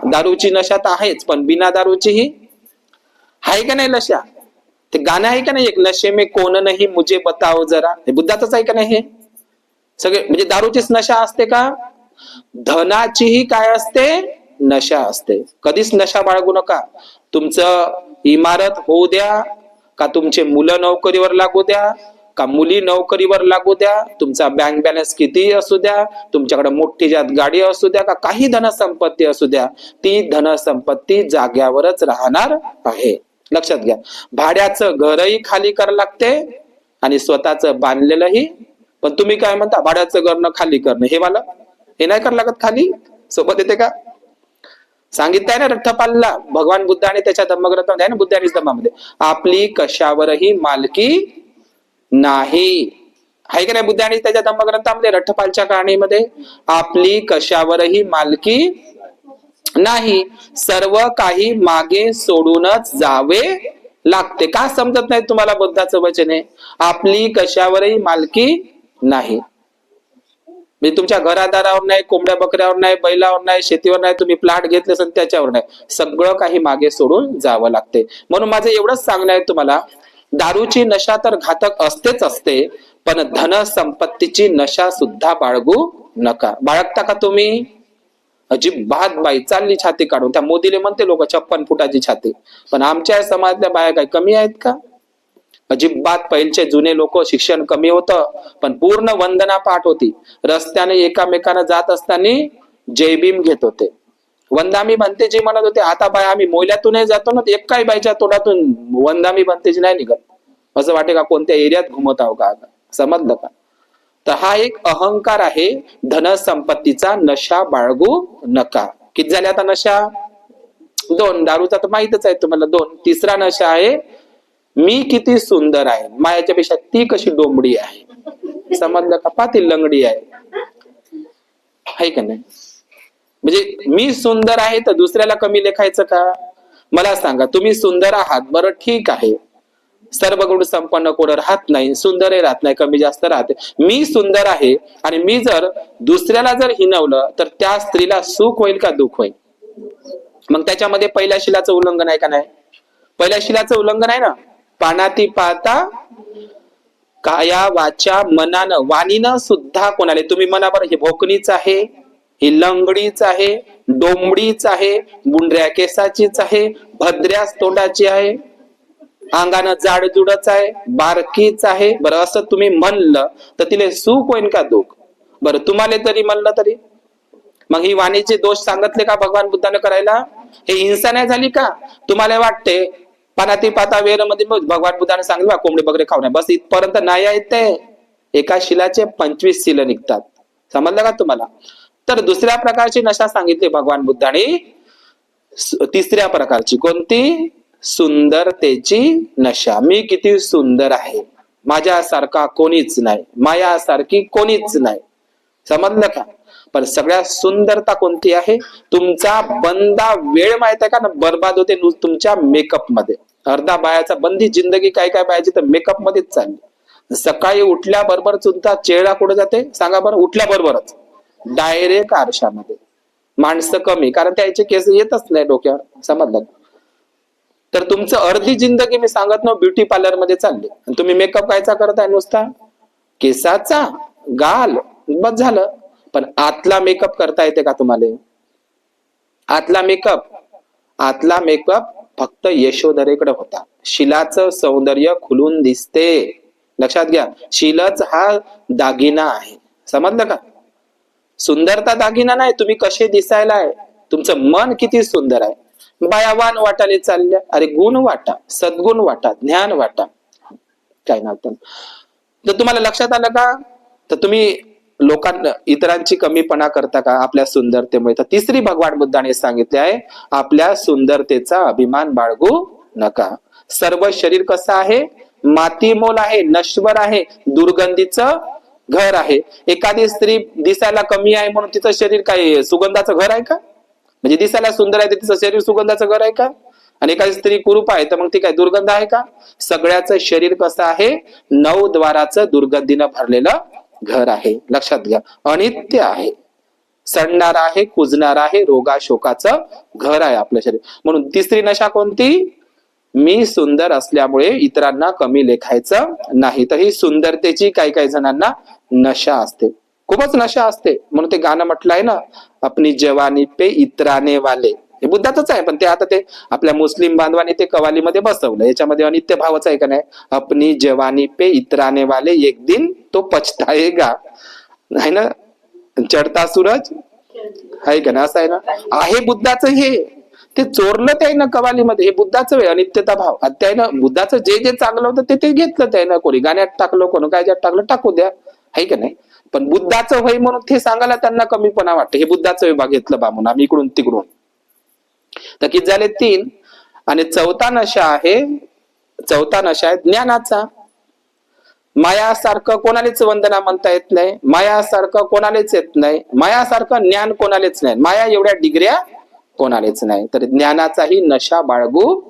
दारूची नशा तर आहेच, पण बिना दारूचीही आहे का नाही नशा? ते गाणं आहे का नाही एक, नशे में कोण नाही मुझे बताओ जरा, हे बुद्धाचंच आहे का नाही? हे सगळे म्हणजे दारूचीच नशा असते का? धनाचीही काय असते? नशा असते. कधीच नशा बाळगू नका. तुमचं इमारत होऊ द्या, का तुमचे मुलं नोकरीवर लागू द्या, का मुली नोकरीवर लागू द्या, तुमचा बँक बॅलन्स कितीही असू द्या, तुमच्याकडे मोठी जात गाडी असू द्या, का काही धनसंपत्ती असू द्या, ती धनसंपत्ती जाग्यावरच राहणार आहे. लक्षात घ्या. भाड्याचं घरही खाली करावं लागते आणि स्वतःचं बांधलेलंही. पण तुम्ही काय म्हणता, भाड्याचं घर खाली करणं, हे मला हे नाही करावं लागत, खाली सोबत येते का? सांगितलंय ना रठ्ठपालला भगवान बुद्धाने त्याच्या धम्मग्रंथामध्ये आहे ना, बुद्धानी धम्मामध्ये, आपली कशावरही मालकी नाही. आहे का नाही? बुद्धाने त्याच्या धम्मग्रंथामध्ये रठ्ठपालच्या कहाणीमध्ये, आपली कशावरही मालकी नाही, सर्व काही मागे सोडूनच जावे लागते. का समजत नाही तुम्हाला बुद्धाचं वचन आहे? आपली कशावरही मालकी नाही. म्हणजे तुमच्या घरादारावर नाही, कोंबड्या बकऱ्यावर नाही, बैलावर नाही, शेतीवर नाही, तुम्ही प्लॉट घेतले असेल त्याच्यावर नाही, सगळं काही मागे सोडून जावं लागते. म्हणून माझं एवढंच सांगणं आहे तुम्हाला, दारूची नशा तर घातक असतेच असते, पण धन संपत्तीची नशा सुद्धा बाळगू नका. बाळगता का तुम्ही? अजिबात बाई, चालली छाती काढून. त्या मोदीले म्हणते लोक 56 फुटाची छाती, पण आमच्या समाजातल्या बाया काय कमी आहेत का? अजिबात. पहिलचे जुने लोक शिक्षण कमी होतं, पण पूर्ण वंदना पाठ होती. रस्त्याने एकामेकांना जात असताना जयभीम घेत होते. वंदामी भंतेजी म्हणत होते. आता बाय आम्ही मोल्यातूनही जातो ना, एक काही बाईच्या तोंडातून वंदामी भंतेजी नाही निघत. असं वाटे का कोणत्या एरियात घुमत आहो का? समजलं का? तर हा एक अहंकार आहे. धनसंपत्तीचा नशा बाळगू नका. किती झाले आता नशा? 2. दारूचा तर माहितच आहे तुम्हाला, 2. तिसरा नशा आहे, मी किती सुंदर आहे, मायाच्यापेक्षा ती कशी डोंबडी आहे. समजलं का? पाती लंगडी आहे. आहे का नाही? म्हणजे मी सुंदर आहे तर दुसऱ्याला कमी लेखायचं का? मला सांगा, तुम्ही सुंदर आहात, बरं ठीक आहे, सर्व गुण संपन्न कोण राहत नाही, सुंदरही राहत नाही, कमी जास्त राहते. मी सुंदर आहे आणि मी जर दुसऱ्याला जर हिनवलं तर त्या स्त्रीला सुख होईल का दुःख होईल? मग त्याच्यामध्ये पहिल्या शिलाचं उल्लंघन आहे का नाही? पहिल्या शिलाचं उल्लंघन आहे ना. पानाती पाहता काया वाचा मनानं वाणीनं सुद्धा कोणाले, तुम्ही म्हणा बरं, हे भोकणीच आहे, ही लंगडीच आहे, डोंबडीच आहे, बुंडऱ्या केसाचीच आहे, भद्र्यास तोंडाची आहे, अंगानं जाडजुडच आहे, बारकीच आहे, बरं असं तुम्ही म्हणलं तर तिला सुख होईल का दुःख? बरं तुम्हाला तरी म्हणलं तरी मग ही वाणीचे दोष सांगितले का भगवान बुद्धाने करायला? हे हिंसा नाही झाली का? तुम्हाला वाटते पानाती पाता वेर मध्ये भगवान बुद्धाने सांगितलं कोंबडी बगरे खाऊ नये, बस इथपर्यंत नाही आहे. ते एका शिलाचे 25 शिल निघतात, समजलं का तुम्हाला? तर दुसऱ्या प्रकारची नशा सांगितली भगवान बुद्धाने, तिसऱ्या प्रकारची कोणती? सुंदरतेची नशा. मी किती सुंदर आहे, माझ्यासारखा कोणीच नाही, मायासारखी कोणीच नाही, समजलं का? पण सगळ्यात सुंदरता कोणती आहे? तुमचा बंदा वेळ माहित आहे का ना, बर्बाद होते तुमच्या मेकअप मध्ये. अर्धा बायाचा बंदी जिंदगी काय काय पाहिजे तर मेकअप मध्येच चालली. सकाळी उठल्याबरोबर तुमचा चेहरा कुठे जाते सांगा बरं? उठल्याबरोबरच डायरेक्ट आरशामध्ये. माणसं कमी, कारण त्याचे केस येतच नाही डोक्यावर, समजलं? तर तुमचं अर्धी जिंदगी मी सांगत ना ब्युटी पार्लर मध्ये चालली, तुम्ही मेकअप कायचा करताय? नुसता केसाचा, गाल, बस झालं. पण आतला मेकअप करता येते का तुम्हाला? आतला मेकअप फक्त यशोधरेकडे होता. शिलाचं सौंदर्य खुलून दिसते, लक्षात घ्या. शिलच हा दागिना आहे, समजलं का? सुंदरता दागिना नाही, तुम्ही कसे दिसायला आहे, तुमचं मन किती सुंदर आहे. बायावान वाटाले चालल्या, अरे गुण वाटा, सद्गुण वाटा, ज्ञान वाटा, काय नव्हतं. जर तुम्हाला लक्षात आलं का? तर तुम्ही लोकांना इतरांची कमीपणा करता का आपल्या सुंदरतेमुळे? तर तिसरी भगवान बुद्धाने सांगितले आहे, आपल्या सुंदरतेचा अभिमान बाळगू नका. सर्व शरीर कसं आहे? मातीमोल आहे, नश्वर आहे, दुर्गंधीचं घर आहे. एखादी स्त्री दिसायला कमी आहे म्हणून तिचं शरीर काय सुगंधाचं घर आहे का? म्हणजे दिसायला सुंदर आहे तिचं शरीर सुगंधाचं घर आहे का? आणि एखादी स्त्री कुरूप आहे तर मग ती काय दुर्गंध आहे का? सगळ्याचं शरीर कसं आहे? 9 द्वाराचं दुर्गंधीनं भरलेलं घर आहे, लक्षात घ्या. अनित्य आहे, सडणार आहे, कुजणार आहे, रोगाशोकाचं घर आहे आपलं शरीर. म्हणून तिसरी नशा कोणती? मी सुंदर असल्यामुळे इतरांना कमी लेखायचं नाही. तर ही सुंदरतेची काही काही जणांना नशा असते, खूपच नशा असते. म्हणून ते गाणं म्हटलं आहे ना, अपनी जवानी पे इतराने वाले, हे बुद्धाचंच आहे, पण ते आता ते आपल्या मुस्लिम बांधवांनी ते कवालीमध्ये बसवलं. याच्यामध्ये अनित्य भावच आहे का नाही? अपनी जवानी पे इतराने वाले एक दिन तो पछताएगा, आहे ना? चढता सूरज आहे का ना, असं आहे ना, आहे बुद्धाचं हे. ते चोरलं त्यानं कवालीमध्ये, हे बुद्धाचं आहे अनित्यता भाव. त्यानं बुद्धाचं जे जे चांगलं होतं ते घेतलं त्यानं, कोणी गाण्यात टाकलं, कोणी काय टाकलं, टाकू द्या, आहे का नाही? पण बुद्धाचं होय म्हणून ते सांगायला त्यांना कमीपणा वाटतं. हे बुद्धाचं विभाग घेतलं बा म्हणून आम्ही इकडून तिकडून. तर किती झाले? 3. आणि चौथा नशा आहे ज्ञानाचा. मायासारखं कोणालाच वंदना म्हणता येत नाही, मायासारखं कोणालाच येत नाही, मायासारखं ज्ञान कोणालाच नाही, माया एवढ्या डिग्र्या कोणालाच नाही. तर ज्ञानाचाही नशा बाळगू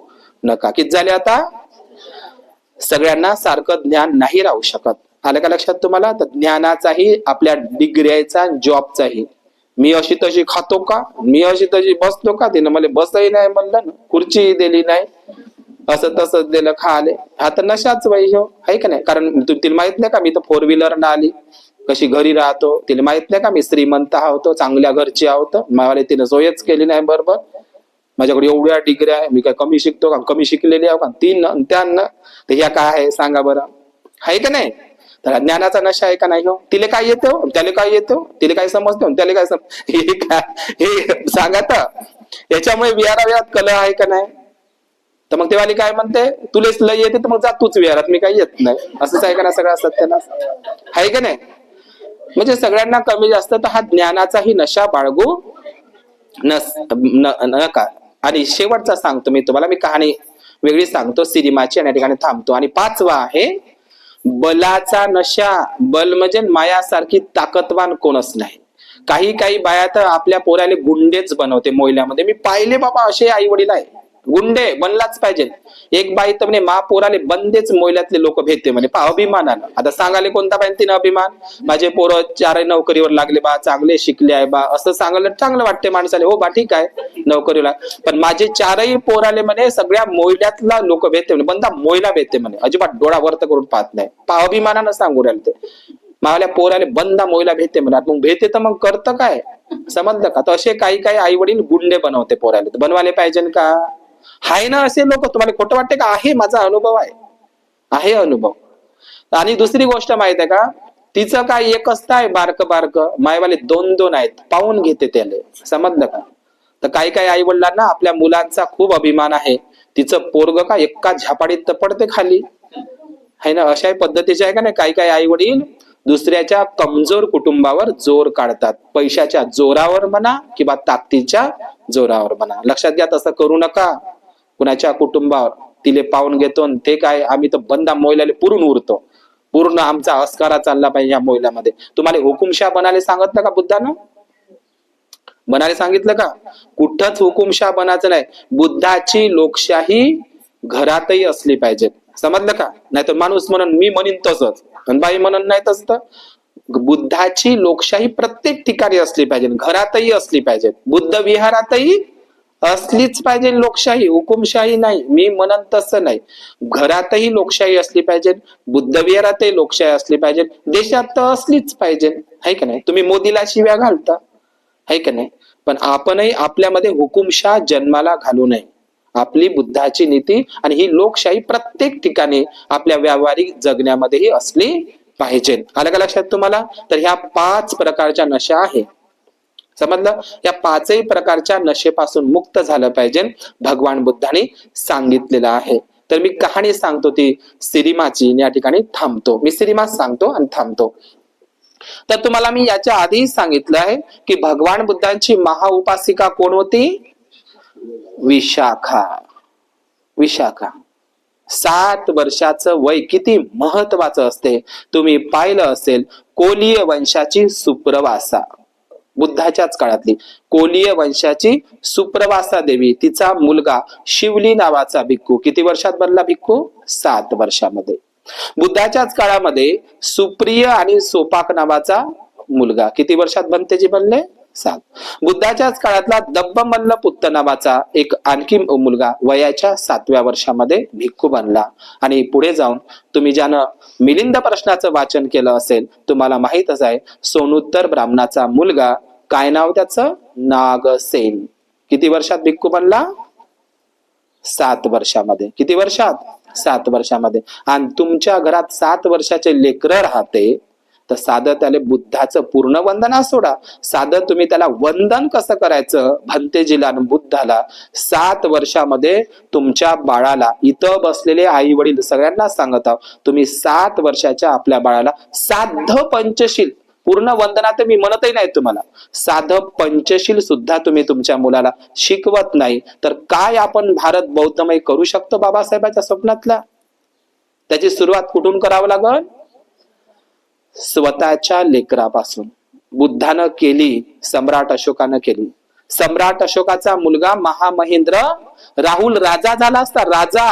नका. किती झाले आता? सगळ्यांना सारखं ज्ञान नाही राहू शकत, आलं का लक्षात तुम्हाला? तर ज्ञानाचाही, आपल्या डिग्र्याचा, जॉबचाही. मी अशी तशी खातो का, मी अशी तशी बसतो का, तिनं मला बसही नाही म्हणलं ना, खुर्ची दिली नाही, असं तसंच दिलं खाले, हा तर नशाच बाई हो, आहे का नाही? कारण तिला माहित नाही का मी तर 4 व्हीलर ना आली, कशी घरी राहतो, तिला माहित नाही का मी श्रीमंत आहोत, चांगल्या घरची आहोत, मला तिने सोयच केली नाही बरोबर. माझ्याकडे एवढ्या डिग्र्या आहे, मी काय कमी शिकतो का? कमी शिकलेली आहो का? 3 त्यांना तर ह्या काय आहे सांगा बरं, आहे का नाही? तर ज्ञानाचा नशा आहे का नाही हो? तिला काय येतो, त्याला काय येतो, तिला काय समजतो, त्याला काय हे सांगा. तर याच्यामुळे विहारात कलह आहे का नाही? तर मग तेवाली काय म्हणते, तुलेच लय येते तर मग जा तूच विहारात, मी काही येत नाही, असंच आहे का ना सगळं सत्याना, आहे का नाही? म्हणजे सगळ्यांना कमी जास्त. तर हा ज्ञानाचाही नशा बाळगू नका. आणि शेवटचा सांगतो मी तुम्हाला, मी कहाणी वेगळी सांगतो सिनेमाची आणि या ठिकाणी थांबतो. आणि 5वा आहे बलाचा नशा. बल म्हणजे मायासारखी ताकदवान कोणच नाही. काही काही बाया तर आपल्या पोराले गुंडेच बनवते मोहल्यामध्ये. मी पाहिले बाबा असे आई वडील आहे, गुंडे बनलाच पाहिजे. एक बाई तर म्हणे मा पोराले बंदेच मोहल्यातले लोक भेटते म्हणे, पा अभिमानानं. आता सांगाले कोणता पाहिजे तिनं अभिमान, माझे पोरं 4 नोकरीवर लागले बा, चांगले शिकले आहे बा, असं सांगायला चांगलं वाटते माणसाले. हो बा ठीक आहे नोकरीला, पण माझे 4ही पोराले म्हणे सगळ्या मोहल्यातला लोक भेटते म्हणे, बंदा मोहला भेटते म्हणे, अजिबात डोळा वर्त करून पाहत नाही. पा अभिमानानं सांगू राहिले ते, मावल्या पोराले बंदा मोहला भेटते म्हणा. मग भेटते तर मग करतं काय, समजलं का? तर असे काही काही आई वडील गुंडे बनवते पोराले. तर बनवायला पाहिजे का? हाय ना असे लोक? तुम्हाला खोटं वाटते का? आहे, माझा अनुभव आहे अनुभव. आणि दुसरी गोष्ट माहित आहे का, तिचं काय एकच आहे बारक बारक, मायवाले 2-2 आहेत, पाहून घेते त्याले, समजलं का? तर काही काही आई वडिलांना आपल्या मुलांचा खूप अभिमान आहे. तिचं पोरग का एका झपाडीत तर पडते खाली, है ना? अशा पद्धतीचे आहे का नाही काही काही आई वडील दुसऱ्याच्या कमजोर कुटुंबावर जोर काढतात, पैशाच्या जोरावर म्हणा किंवा ताकदीच्या जोरावर म्हणा. लक्षात घ्या, तसं करू नका. कुणाच्या कुटुंबावर तिले पाहून घेतो ते काय, आम्ही तर बंदा मोहल्याला पुरून उरतो, पूर्ण आमचा अस्कारा चालला पाहिजे या मोहल्यामध्ये. तुम्हाला हुकुमशाह बनायला सांगितलं का बुद्धानं? बनायला सांगितलं का? कुठंच हुकुमशाह बनायचं नाही. बुद्धाची लोकशाही घरातही असली पाहिजे, समजलं का? नाहीतर माणूस म्हणून मी म्हणीन तसंच, आणि बाई म्हणून नाही तसं. बुद्धाची लोकशाही प्रत्येक ठिकाणी असली पाहिजे, घरातही असली पाहिजे, बुद्ध विहारातही असलीच पाहिजे लोकशाही, हुकुमशाही नाही. मी म्हणन तसं नाही, घरातही लोकशाही असली पाहिजे, बुद्ध विहारातही लोकशाही असली पाहिजे, देशात तर असलीच पाहिजे, है का नाही? तुम्ही मोदीला शिव्या घालता, है का नाही? पण आपणही आपल्यामध्ये हुकुमशाह जन्माला घालू नये. आपली बुद्धाची नीती आणि ही लोकशाही प्रत्येक ठिकाणी आपल्या व्यावहारिक जगण्यामध्येही असली पाहिजे. आलं का लक्षात तुम्हाला? तर ह्या 5 प्रकारच्या नशा आहे, समजलं? या 5ही प्रकारच्या नशेपासून मुक्त झालं पाहिजे, भगवान बुद्धाने सांगितलेलं आहे. तर मी कहाणी सांगतो ती सिरिमाची, या ठिकाणी थांबतो. मी सिरिमा सांगतो आणि थांबतो. तर तुम्हाला मी याच्या आधी सांगितलं आहे की भगवान बुद्धांची महाउपासिका कोण होती? विशाखा. विशाखा 7 वर्षाचं वय किती महत्वाचं असते. तुम्ही पाहिलं असेल, कोलीय वंशाची सुप्रवासा, बुद्धाच्याच काळातली कोलीय वंशाची सुप्रवासा देवी, तिचा मुलगा शिवली नावाचा भिक्खू किती वर्षात बनला भिक्खू? 7 वर्षामध्ये. बुद्धाच्याच काळामध्ये सुप्रिय आणि सोपाक नावाचा मुलगा किती वर्षात बनले? 7. बुद्धाच्याच काळातला दब्बमल्ल पुत्त नावाचा एक आणखी मुलगा वयाच्या 7व्या वर्षामध्ये भिक्खू बनला. आणि पुढे जाऊन तुम्ही ज्यानं मिलिंद प्रश्नाचं वाचन केलं असेल, तुम्हाला माहितच आहे, सोनुत्तर ब्राह्मणाचा मुलगा, काय नाव त्याचं? नागसेन. किती वर्षात भिक्खू बनला? 7 वर्षामध्ये. किती वर्षात? 7 वर्षामध्ये. आणि तुमच्या घरात 7 वर्षाचे लेकरं राहते, तर साधं त्याला बुद्धाचं पूर्ण वंदना सोडा, साधं तुम्ही त्याला वंदन कसं करायचं भंतेजीला आणि बुद्धाला. 7 वर्षामध्ये तुमच्या बाळाला, इथं बसलेले आई वडील सगळ्यांना सांगत आहोत, तुम्ही 7 वर्षाच्या आपल्या बाळाला साध पंचशील, पूर्ण वंदना तर मी म्हणतही नाही तुम्हाला, साधं पंचशील सुद्धा तुम्ही तुमच्या मुलाला शिकवत नाही, तर काय आपण भारत बौद्धमय करू शकतो बाबासाहेबांच्या स्वप्नातला? त्याची सुरुवात कुठून करावं लागल? स्वतःच्या लेकरापासून. बुद्धानं केली, सम्राट अशोकानं केली. सम्राट अशोकाचा मुलगा महामहेंद्र राहुल राजा झाला असता, राजा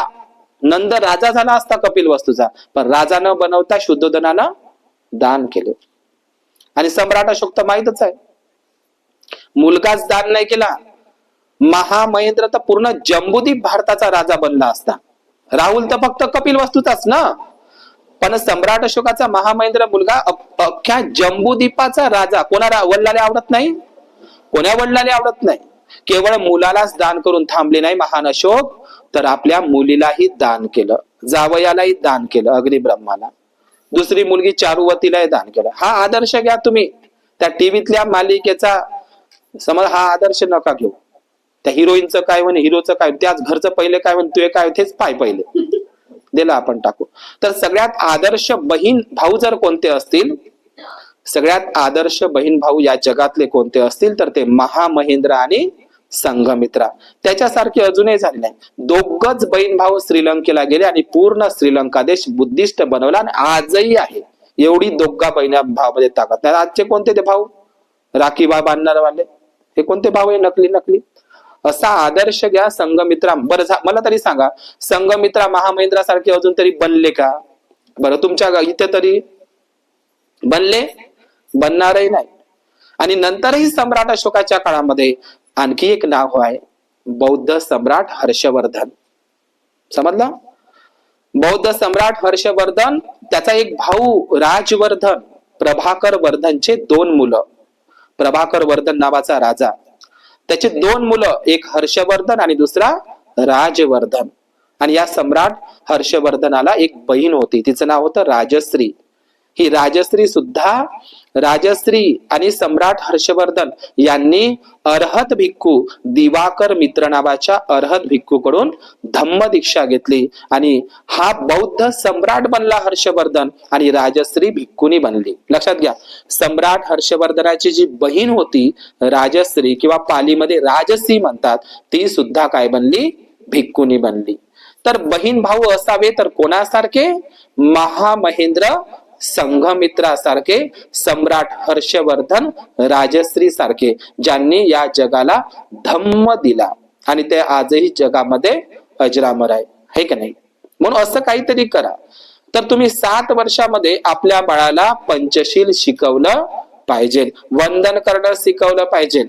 नंद राजा झाला असता कपिल वस्तूचा, पण राजा न बनवता शुद्धोधनानं दान केले. आणि सम्राट अशोक तर माहितच आहे, मुलगाच दान नाही केला. महामहेंद्र तर पूर्ण जम्बूद्वीप भारताचा राजा बनला असता. राहुल तर फक्त कपिल वस्तूचाच ना, पण सम्राट अशोकाचा महामहेंद्र मुलगा अख्ख्या जम्बूद्वीपाचा राजा. कोणा वडिलांना आवडत नाही? कोण्या वडिलांना आवडत नाही? केवळ मुलालाच दान करून थांबले नाही महान अशोक, तर आपल्या मुलीलाही दान केलं, जावयालाही दान केलं, अग्निब्रह्माला. दुसरी मुलगी चारुवतीलाही दान केलं. हा आदर्श घ्या तुम्ही. त्या टीव्हीतल्या मालिकेचा समज हा आदर्श नका घेऊ. त्या हिरोईनचं काय म्हणे, हिरोचं काय, त्याच घरचं पहिले काय म्हणे, तुझे काय, तेच पाय पहिले दिला आपण टाकू. तर सगळ्यात आदर्श बहीण भाऊ जर कोणते असतील, सगळ्यात आदर्श बहीण भाऊ या जगातले कोणते असतील, तर ते महामहेंद्र आणि संघमित्रा. त्याच्यासारखे अजूनही झाले नाही. दोघच बहीण भाऊ श्रीलंकेला गेले आणि पूर्ण श्रीलंका देश बुद्धिस्ट बनवला, आणि आजही आहे. एवढी दोघा बहिणा भावामध्ये ताकद नाही. आजचे कोणते ते भाऊ? राखीबा बांधणारवाले, हे कोणते भाव आहे? नकली नकली. असा आदर्श घ्या संघमित्रा. बरं मला तरी सांगा, संघमित्रा महामहिंद्रा सारखे अजून तरी बनले का? बरं तुमच्या इथे तरी बनले? बनणारही नाही. आणि नंतरही सम्राट अशोकाच्या काळामध्ये आणखी एक नाव आहे, बौद्ध सम्राट हर्षवर्धन. समजलं? बौद्ध सम्राट हर्षवर्धन, त्याचा एक भाऊ राजवर्धन, प्रभाकर वर्धनचे 2 मुलं. प्रभाकर वर्धन नावाचा राजा, त्याचे 2 मुलं, एक हर्षवर्धन आणि दुसरा राजवर्धन. आणि या सम्राट हर्षवर्धनाला एक बहीण होती, तिचं नाव होतं राजश्री. ही राजश्री सुद्धा, राजश्री आणि सम्राट हर्षवर्धन यांनी अर्हत भिक्खू दिवाकर मित्र नावाच्या अर्हत भिक्खूकडून धम्म दीक्षा घेतली. आणि हा बौद्ध सम्राट बनला हर्षवर्धन, आणि राजश्री भिक्खुनी बनली. लक्षात घ्या, सम्राट हर्षवर्धनाची जी बहीण होती राजश्री, किंवा पालीमध्ये राजसी म्हणतात, ती सुद्धा काय बनली? भिक्खुनी बनली. तर बहीण भाऊ असावे तर कोणासारखे? महामहेंद्र संघमित्रासारखे, सम्राट हर्षवर्धन राजश्री सारखे, ज्यांनी या जगाला धम्म दिला. आणि ते आजही जगामध्ये अजरामर आहे, है का नाही? म्हणून असं काहीतरी करा. तर तुम्ही 7 वर्षामध्ये आपल्या बाळाला पंचशील शिकवलं पाहिजे, वंदन करणं शिकवलं पाहिजे.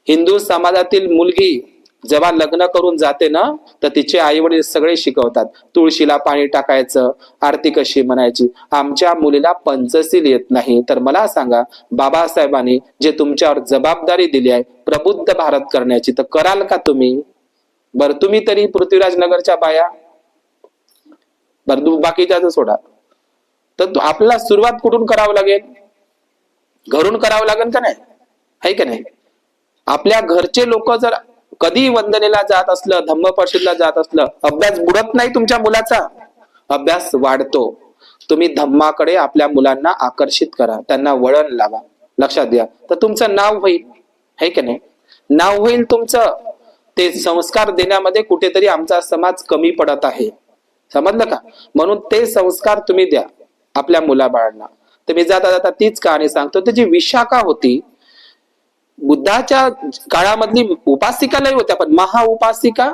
हिंदू समाजातील मुलगी जेव्हा लग्न करून जाते ना, तर तिचे आई वडील सगळे शिकवतात, तुळशीला पाणी टाकायचं, आरती कशी म्हणायची. आमच्या मुलीला पंचशील येत नाही, तर मला सांगा, बाबासाहेबांनी जे तुमच्यावर जबाबदारी दिली आहे प्रबुद्ध भारत करण्याची, तर कराल का तुम्ही? बरं तुम्ही तरी पृथ्वीराज नगरच्या बाया, बरं बाकीच्या सोडा, तर आपल्याला सुरुवात कुठून करावं लागेल? घरून करावं लागेल का नाही? है का नाही? आपल्या घरचे लोक जर कधी वंदनेला जात असलं, धम्मपरिषदेला जात असलं, अभ्यास बुडत नाही तुमच्या मुलाचा, अभ्यास वाढतो. तुम्ही धम्माकडे आपल्या मुलांना आकर्षित करा, त्यांना वळण लावा. लक्षात द्या, तर तुमचं नाव होईल, है की नाही? नाव होईल तुमचं. ते संस्कार देण्यामध्ये कुठेतरी आमचा समाज कमी पडत आहे, समजलं का? म्हणून ते संस्कार तुम्ही द्या आपल्या मुलाबाळांना. तर मी जाता जाता तीच कहाणी सांगतो. त्याची विशाखा होती, बुद्धाच्या काळामधली उपासिका लय होत्या, पण महाउपासिका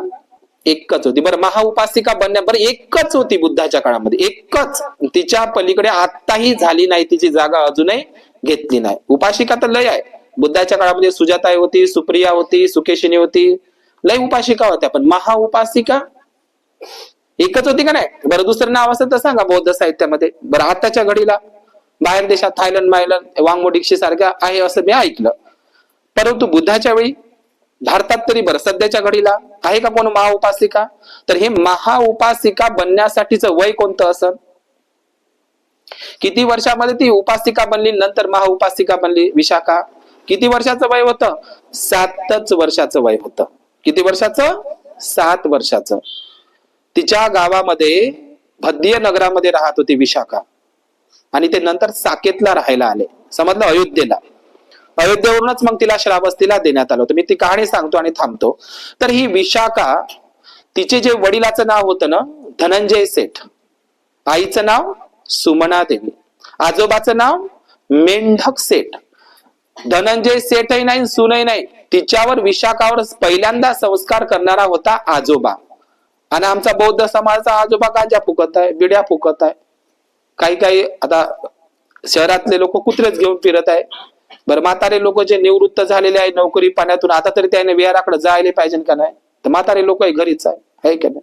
एकच होती. बरं महाउपासिका बरं एकच होती बुद्धाच्या काळामध्ये, एकच. तिच्या पलीकडे आताही झाली नाही, तिची जागा अजूनही घेतली नाही. उपासिका तर लय आहे बुद्धाच्या काळामध्ये. सुजाताई होती, सुप्रिया होती, सुकेशिनी होती, लय उपासिका होत्या, पण महाउपासिका एकच होती का नाही? बरं दुसरं नाव असेल तर सांगा बौद्ध साहित्यामध्ये. बरं आताच्या घडीला बाहेर देशात थायलंड मायलंड वांगमो दीक्षित सारख्या आहे असं मी ऐकलं, परंतु बुद्धाच्या वेळी भारतात तरी बरं सध्याच्या घडीला आहे का कोण महाउपासिका? तर हे महाउपासिका बनण्यासाठीचं वय कोणतं असं? किती वर्षामध्ये ती उपासिका बनली, नंतर महाउपासिका बनली विशाखा? किती वर्षाचं वय होतं? 7च वर्षाचं वय होतं. किती वर्षाचं? 7 वर्षाचं. तिच्या गावामध्ये भद्य नगरामध्ये राहत होती विशाखा, आणि ते नंतर साकेतला राहायला आले, समजलं? अयोध्येला. अयोध्येवरूनच मग तिला श्रावस्तीला देण्यात आलं होतं. मी ती कहाणी सांगतो आणि थांबतो. तर ही विशाखा, तिचे जे वडिलाचं नाव होतं ना धनंजय सेठ, आईचं नाव सुमना देवी, आजोबाचं नाव मेंढक सेठ. धनंजय सेठही नाही, सुनही नाही, तिच्यावर विशाखावर पहिल्यांदा संस्कार करणारा होता आजोबा. आणि आमचा बौद्ध समाजाचा आजोबा गांजा फुकत आहे, बिड्या फुकत आहे. काही आता शहरातले लोक कुत्रेच घेऊन फिरत आहे. बरं म्हातारे लोक जे निवृत्त झालेले आहे नोकरी पाण्यातून, आता तरी त्याने विहाराकडे जायला पाहिजे का नाही? तर म्हातारे लोक घरीच आहे का नाही?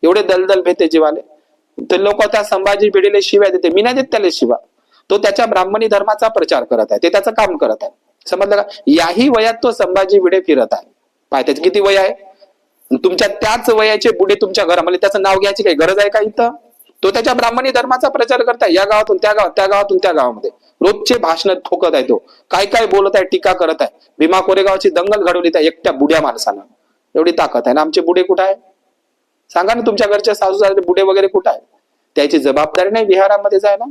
एवढे दलदल भेटे जीवाले. ते लोक त्या संभाजी भिडेले शिव्या देते, मी नाही देत त्याला शिवा. तो त्याच्या ब्राह्मणी धर्माचा प्रचार करत आहे, ते त्याचं काम करत आहे, समजलं का? याही वयात तो संभाजी भिडे फिरत आहे. पाय त्याचे किती वय आहे? तुमच्या त्याच वयाचे बुडे तुमच्या घरामध्ये, त्याचं नाव घ्यायची काही गरज आहे का इथं? तो त्याच्या ब्राह्मणी धर्माचा प्रचार करताय, या गावातून त्या गावात, त्या गावातून त्या गावामध्ये रोजचे भाषण ठोकत आहे. तो काय काय बोलत आहे, टीका करत आहे. भीमा कोरेगावची दंगल घडवली त्या एकट्या बुड्या माणसाला, एवढी ताकद आहे ना. आमचे बुडे कुठे आहे सांगा ना? तुमच्या घरच्या सासू सासरे बुडे वगैरे कुठे आहे? त्याची जबाबदारी नाही विहारामध्ये जायला.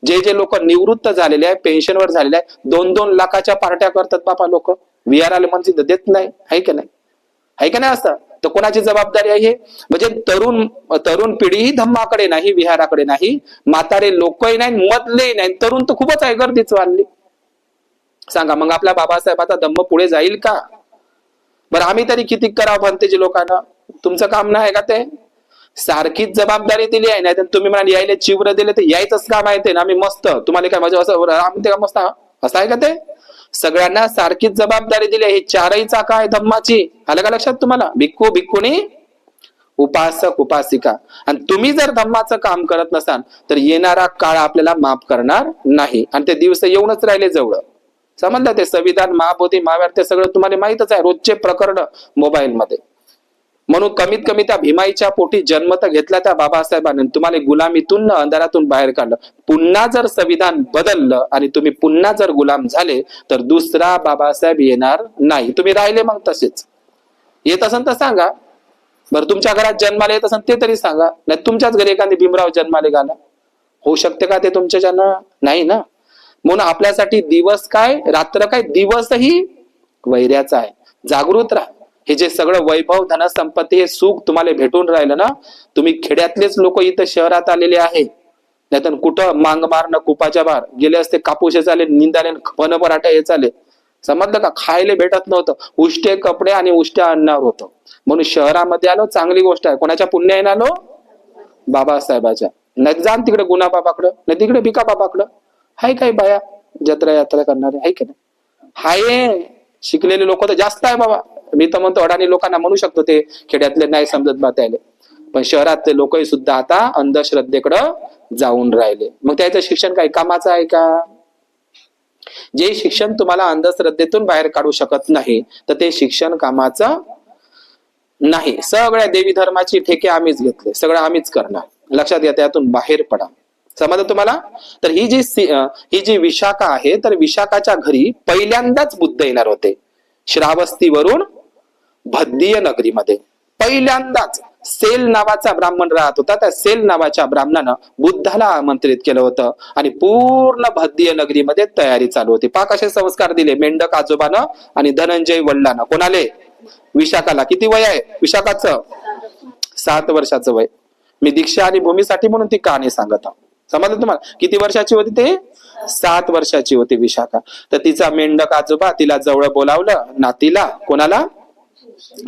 जे लोक निवृत्त झालेले आहे, पेन्शनवर झालेले आहे, 2-2 लाखाच्या पार्ट्या करतात बापा लोक, विहाराला म्हणजे देत नाही, आहे का नाही? आहे का नाही? असं तर कोणाची जबाबदारी आहे हे? म्हणजे तरुण पिढी धम्माकडे नाही, विहाराकडे नाही, म्हातारे लोकही नाही, मधले नाही, तरुण तर खूपच आहे, गर्दीच वाढली. सांगा मग आपल्या बाबासाहेबाचा धम्म पुढे जाईल का? बरं आम्ही तरी किती करावं भंतेजी लोकांना? तुमचं काम नाही का ते? सारखीच जबाबदारी दिली आहे, नाही तर तुम्ही म्हणाल यायला चिवर दिले तर यायचंच काम आहे ते ना, आम्ही मस्त तुम्हाला काय माझं असं आम्ही ते का मस्त असं आहे का ते? सगळ्यांना सारखीच जबाबदारी दिली आहे. ही चारही चाका आहे धम्माची. आलं का लक्षात तुम्हाला? भिक्खू भिक्खुनी, उपासक उपासिका. आणि तुम्ही जर धम्माचं काम करत नसाल तर येणारा काळ आपल्याला माफ करणार नाही, आणि ते दिवस येऊनच राहिले जवळ. समजलं? ते संविधान, महाबोधी, महाव्यार ते सगळं तुम्हाला माहितच आहे, रोजचे प्रकरण मोबाईल मध्ये. म्हणून कमीत कमी त्या भीमाईच्या पोटी जन्म तर घेतला त्या बाबासाहेबांनी, तुम्हाला गुलामीतून अंधारातून बाहेर काढलं. पुन्हा जर संविधान बदललं आणि तुम्ही पुन्हा जर गुलाम झाले तर दुसरा बाबासाहेब येणार नाही, तुम्ही राहिले मग तसेच. येत असेल तर सांगा बरं, तुमच्या घरात जन्माला येत असेल ते तरी सांगा, नाही तुमच्याच घरी एखादी भीमराव जन्माला घाला. होऊ शकते का ते तुमच्या जन्म? नाही ना. म्हणून आपल्यासाठी दिवस काय रात्र काय, दिवसही वैऱ्याचा आहे. जागृत राहा. हे जे सगळं वैभव, धन, संपत्ती, हे सुख तुम्हाला भेटून राहिलं ना, तुम्ही खेड्यातलेच लोक इथं शहरात आलेले आहे, नाहीतर कुठं मांग मारणं कुपाच्या बाहेर गेले असते, कापूस हे चाले, निंदाले, फन पराठा हे चाले. समजलं का? खायला भेटत नव्हतं, उष्टे कपडे आणि उष्ट्या अन्नावर होतं. म्हणून शहरामध्ये आलो, चांगली गोष्ट आहे. कोणाच्या पुण्याने आलो? बाबासाहेबाच्या. नाही जाण तिकडे गुन्हा बाबाकडं, नाही तिकडे भिका बाबाकडं. हाय काय बाया जत्रा यात्रा करणारे? हाय की नाही? हाय. शिकलेले लोक तर जास्त आहे बाबा. मी तर म्हणतो अडाणी लोकांना म्हणू शकतो, ते खेड्यातले नाही समजत बातायले, पण शहरातले लोकही सुद्धा आता अंधश्रद्धेकडं जाऊन राहिले. मग त्याचं शिक्षण काही कामाचं आहे का? जे शिक्षण तुम्हाला अंधश्रद्धेतून बाहेर काढू शकत नाही तर ते शिक्षण कामाचं नाही. सगळ्या देवी धर्माची ठेके आम्हीच घेतले, सगळं आम्हीच करणार. लक्षात घ्या, त्यातून बाहेर पडा. समजलं तुम्हाला? तर ही जी विशाखा आहे, तर विशाखाच्या घरी पहिल्यांदाच बुद्ध येणार होते. श्रावस्तीवरून भद्दीय नगरीमध्ये पहिल्यांदाच सेल नावाचा ब्राह्मण राहत होता. त्या सेल नावाच्या ब्राह्मणानं बुद्धाला आमंत्रित केलं होतं आणि पूर्ण भद्दीय नगरीमध्ये तयारी चालू होती. पहा कसे संस्कार दिले मेंढक आजोबानं आणि धनंजय वडिलांना. कोणाले? विशाखाला. किती वय आहे विशाखाचं? 7 वर्षाचं वय. मी दीक्षा आणि भूमीसाठी म्हणून ती कहाणी सांगत आहोत. समजलं तुम्हाला? किती वर्षाची होती ते? 7 वर्षाची होती विशाखा. तर तिचा मेंढक आजोबा तिला जवळ बोलावलं, नातीला. कोणाला?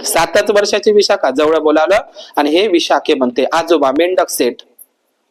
7च वर्षाची विशाखा जवळ बोलावलं आणि हे विशाखे म्हणते, आजोबा मेंढक सेठ.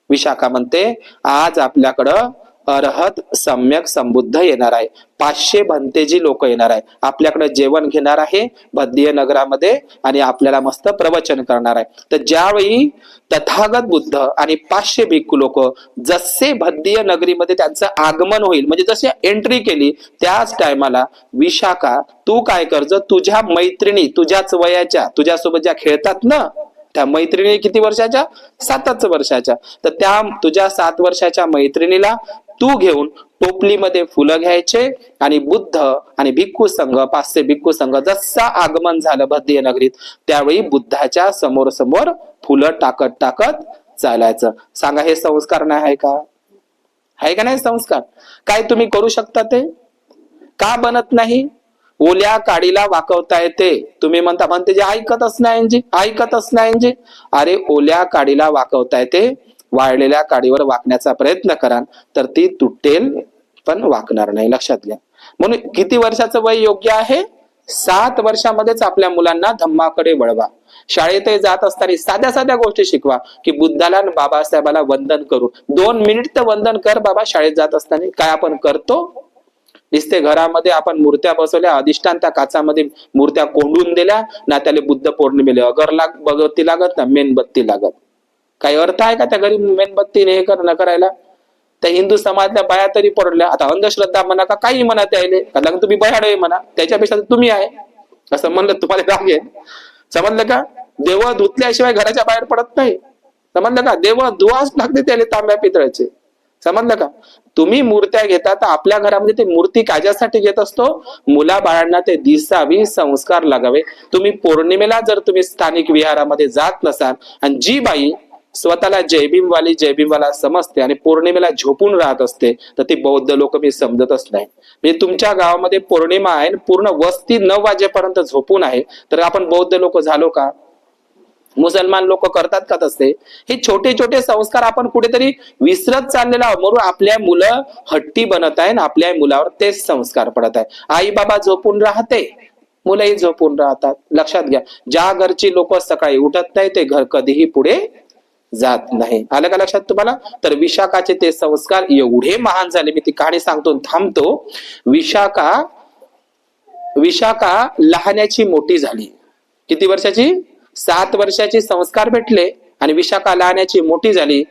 विशाखा म्हणते, आज आपल्याकडं अरहत सम्यक संबुद्ध येणार आहे. 500 भंतेजी लोक येणार आहे. आपल्याकडे जेवण घेणार आहे भद्दीय नगरामध्ये आणि आपल्याला मस्त प्रवचन करणार आहे. तर ज्यावेळी तथागत बुद्ध आणि 500 भिक्खू लोक जसे भद्दीय नगरीमध्ये त्यांचं आगमन होईल, म्हणजे जसे एंट्री केली, त्याच टायमाला विशाखा तू काय कर, तुझ्या मैत्रिणी तुझ्याच वयाच्या तुझ्यासोबत ज्या खेळतात ना, त्या मैत्रिणी किती वर्षाच्या? 7च वर्षाच्या. तर त्या तुझ्या 7 वर्षाच्या मैत्रिणीला तू घेऊन टोपलीमध्ये फुलं घ्यायचे आणि बुद्ध आणि भिक्खू संघ 500 भिक्खू संघ जसा आगमन झालं भद्दीय नगरीत, त्यावेळी बुद्धाच्या समोर समोर फुलं टाकत टाकत चालायचं. सांगा, हे संस्कार नाही आहे का? आहे का नाही संस्कार? काय तुम्ही करू शकता ते? का बनत नाही? ओल्या काडीला वाकवता येते. तुम्ही म्हणते जे ऐकतच नाही. अरे ओल्या काडीला वाकवता येते. वाळलेल्या काडीवर वाकण्याचा प्रयत्न करा तर ती तुटेल पण वाकणार नाही. लक्षात घ्या. म्हणून किती वर्षाचं वय योग्य आहे? 7 वर्षामध्येच आपल्या मुलांना धम्माकडे वळवा. शाळेतही जात असताना साध्या साध्या गोष्टी शिकवा, की बुद्धाला आणि बाबासाहेबाला वंदन करून 2 मिनिट तर वंदन कर बाबा. शाळेत जात असताना काय आपण करतो? दिसते घरामध्ये आपण मूर्त्या बसवल्या, अधिष्ठान त्या काचामध्ये मूर्त्या कोंडून दिल्या ना, त्याला बुद्ध पौर्णिमेला अगर बगती लागत ना मेणबत्ती लागत. काही अर्थ आहे का त्या घरी मेणबत्तीने हे न करायला? त्या हिंदू समाजातल्या बाया तरी पडल्या. आता अंधश्रद्धा म्हणा का काही म्हणा, त्याले तुम्ही बयाड आहे म्हणा, त्याच्यापेक्षा तुम्ही आहे असं म्हणलं तुम्हाला राग येईल. समजलं का? देव धुतल्याशिवाय घराच्या बाहेर पडत नाही. समजलं का? देव धुवाच लागते त्याला तांब्या पितळाचे. समजलं का? तुम्ही मूर्त्या घेता तर आपल्या घरामध्ये ते मूर्ती कायच्यासाठी घेत असतो? मुला बाळांना ते दिसावी, संस्कार लागावे. तुम्ही पौर्णिमेला जर तुम्ही स्थानिक विहारामध्ये जात नसाल आणि जी बाई स्वतःला जयभीमवाला समजते आणि पौर्णिमेला झोपून राहत असते, तर ती बौद्ध लोक मी समजतच नाही. म्हणजे तुमच्या गावामध्ये पौर्णिमा आहे, पूर्ण वस्ती 9 वाजेपर्यंत झोपून आहे, तर आपण बौद्ध लोक झालो का? मुसलमान लोक करतात का तसे? हे छोटे छोटे संस्कार आपण कुठेतरी विसरत चाललेलो आहोत, म्हणून आपल्या मुलं हट्टी बनत आहे ना, आपल्या मुलावर तेच संस्कार पडत आहे. आई बाबा झोपून राहते, मुलंही झोपून राहतात. लक्षात घ्या, ज्या घरची लोक सकाळी उठत नाही ते घर कधीही पुढे जात नाही. आलं का लक्षात तुम्हाला? तर विशाखाचे ते संस्कार एवढे महान झाले, मी ती कहाणी सांगतो थांबतो. विशाखा लहानाची मोठी झाली. किती वर्षाची? 7 वर्षाची. संस्कार भेटले आणि विशाखा लहानाची मोठी झाली.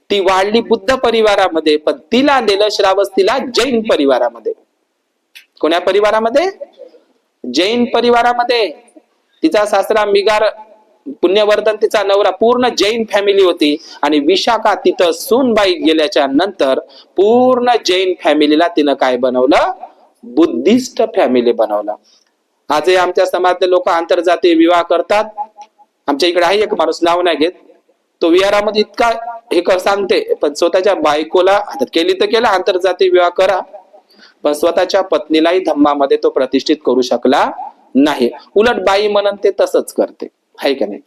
ती वाढली बुद्ध परिवारामध्ये, पण तिला दिलं श्रावस्तीला जैन परिवारामध्ये. कोण्या परिवारामध्ये? जैन परिवारामध्ये. तिचा सासरा मिगार पुण्यवर्धन, तिचा नवरा, पूर्ण जैन फॅमिली होती. आणि विशाखा तिथं सूनबाई गेल्याच्या नंतर पूर्ण जैन फॅमिलीला तिनं काय बनवलं? बुद्धिस्ट फॅमिली बनवलं. आजही आमच्या समाजातले लोक आंतरजातीय विवाह करतात. आमच्या इकडे आहे एक माणूस, नाव नाही घेत, तो विहारामध्ये इतका हे सांगते, पण स्वतःच्या बायकोला, आता केली तर केला आंतरजातीय विवाह करा, पण स्वतःच्या पत्नीलाही धम्मामध्ये तो प्रतिष्ठित करू शकला नाही. उलट बाई म्हणून ते तसंच करते, आहे का नाही?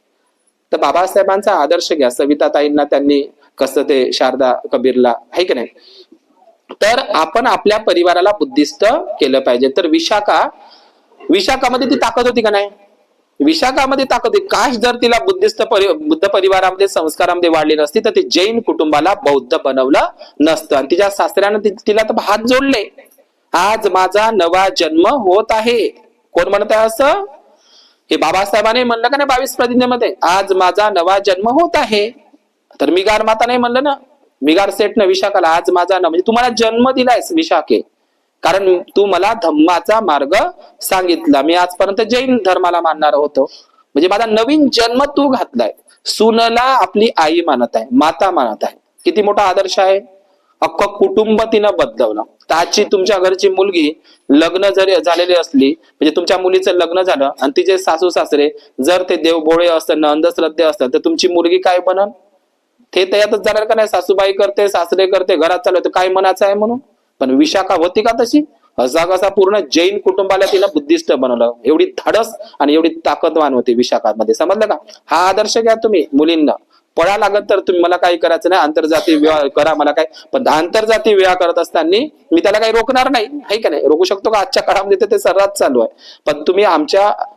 तर बाबासाहेबांचा आदर्श घ्या. सविताताईंना त्यांनी कसं ते शारदा कबीरला, आहे का नाही? तर आपण आपल्या परिवाराला बुद्धिस्ट केलं पाहिजे. तर विशाखामध्ये ती ताकद होती का नाही? विशाखामध्ये ताकद होती. काश जर तिला बुद्ध परिवारामध्ये संस्कारामध्ये वाढली नसती तर ते जैन कुटुंबाला बौद्ध बनवलं नसतं. आणि तिच्या सासऱ्यानं तिला तर हात जोडले. आज माझा नवा जन्म होत आहे. कोण म्हणत आहे असं? हे बाबासाहेबांनी म्हणलं का नाही 22 प्रतिज्ञेमध्ये, आज माझा नवा जन्म होत आहे. तर मिगार माता नाही म्हणलं ना, मिगार सेठनं विशाखाला आज माझा म्हणजे तुम्हाला जन्म दिलायस विशाखे, कारण तू मला धम्माचा मार्ग सांगितला. मी आजपर्यंत जैन धर्माला मानणार होतो, म्हणजे माझा नवीन जन्म तू घातलाय. सुनला आपली आई मानत आहे, माता मानत आहे. किती मोठा आदर्श आहे. अख्खं कुटुंब तिनं बदलवलं. त्याची तुमच्या घरची मुलगी लग्न जरी झालेली असली, म्हणजे तुमच्या मुलीचं लग्न झालं आणि तिचे सासू सासरे जर ते देवभोळे असतात, अंधश्रद्धे असतात, तर तुमची मुलगी काय बनन? ते त्यातच जाणार का नाही? सासूबाई करते, सासरे करते, घरात चालू काय म्हणायचं आहे म्हणून. पण विशाखा होती का तशी? असा कसा पूर्ण जैन कुटुंबाला तिला बुद्धिस्ट बनवलं. एवढी धाडस आणि एवढी ताकदवान होती विशाखामध्ये. समजलं का? हा आदर्श घ्या तुम्ही मुलींना. पळा लागत तर तुम्ही, मला काही करायचं नाही, आंतरजातीय विवाह करा, मला काय. पण आंतरजातीय विवाह करत असताना मी त्याला काही रोखणार नाही, आहे का नाही? रोखू शकतो का? आजच्या काळामध्ये ते सर्रास चालू आहे. पण तुम्ही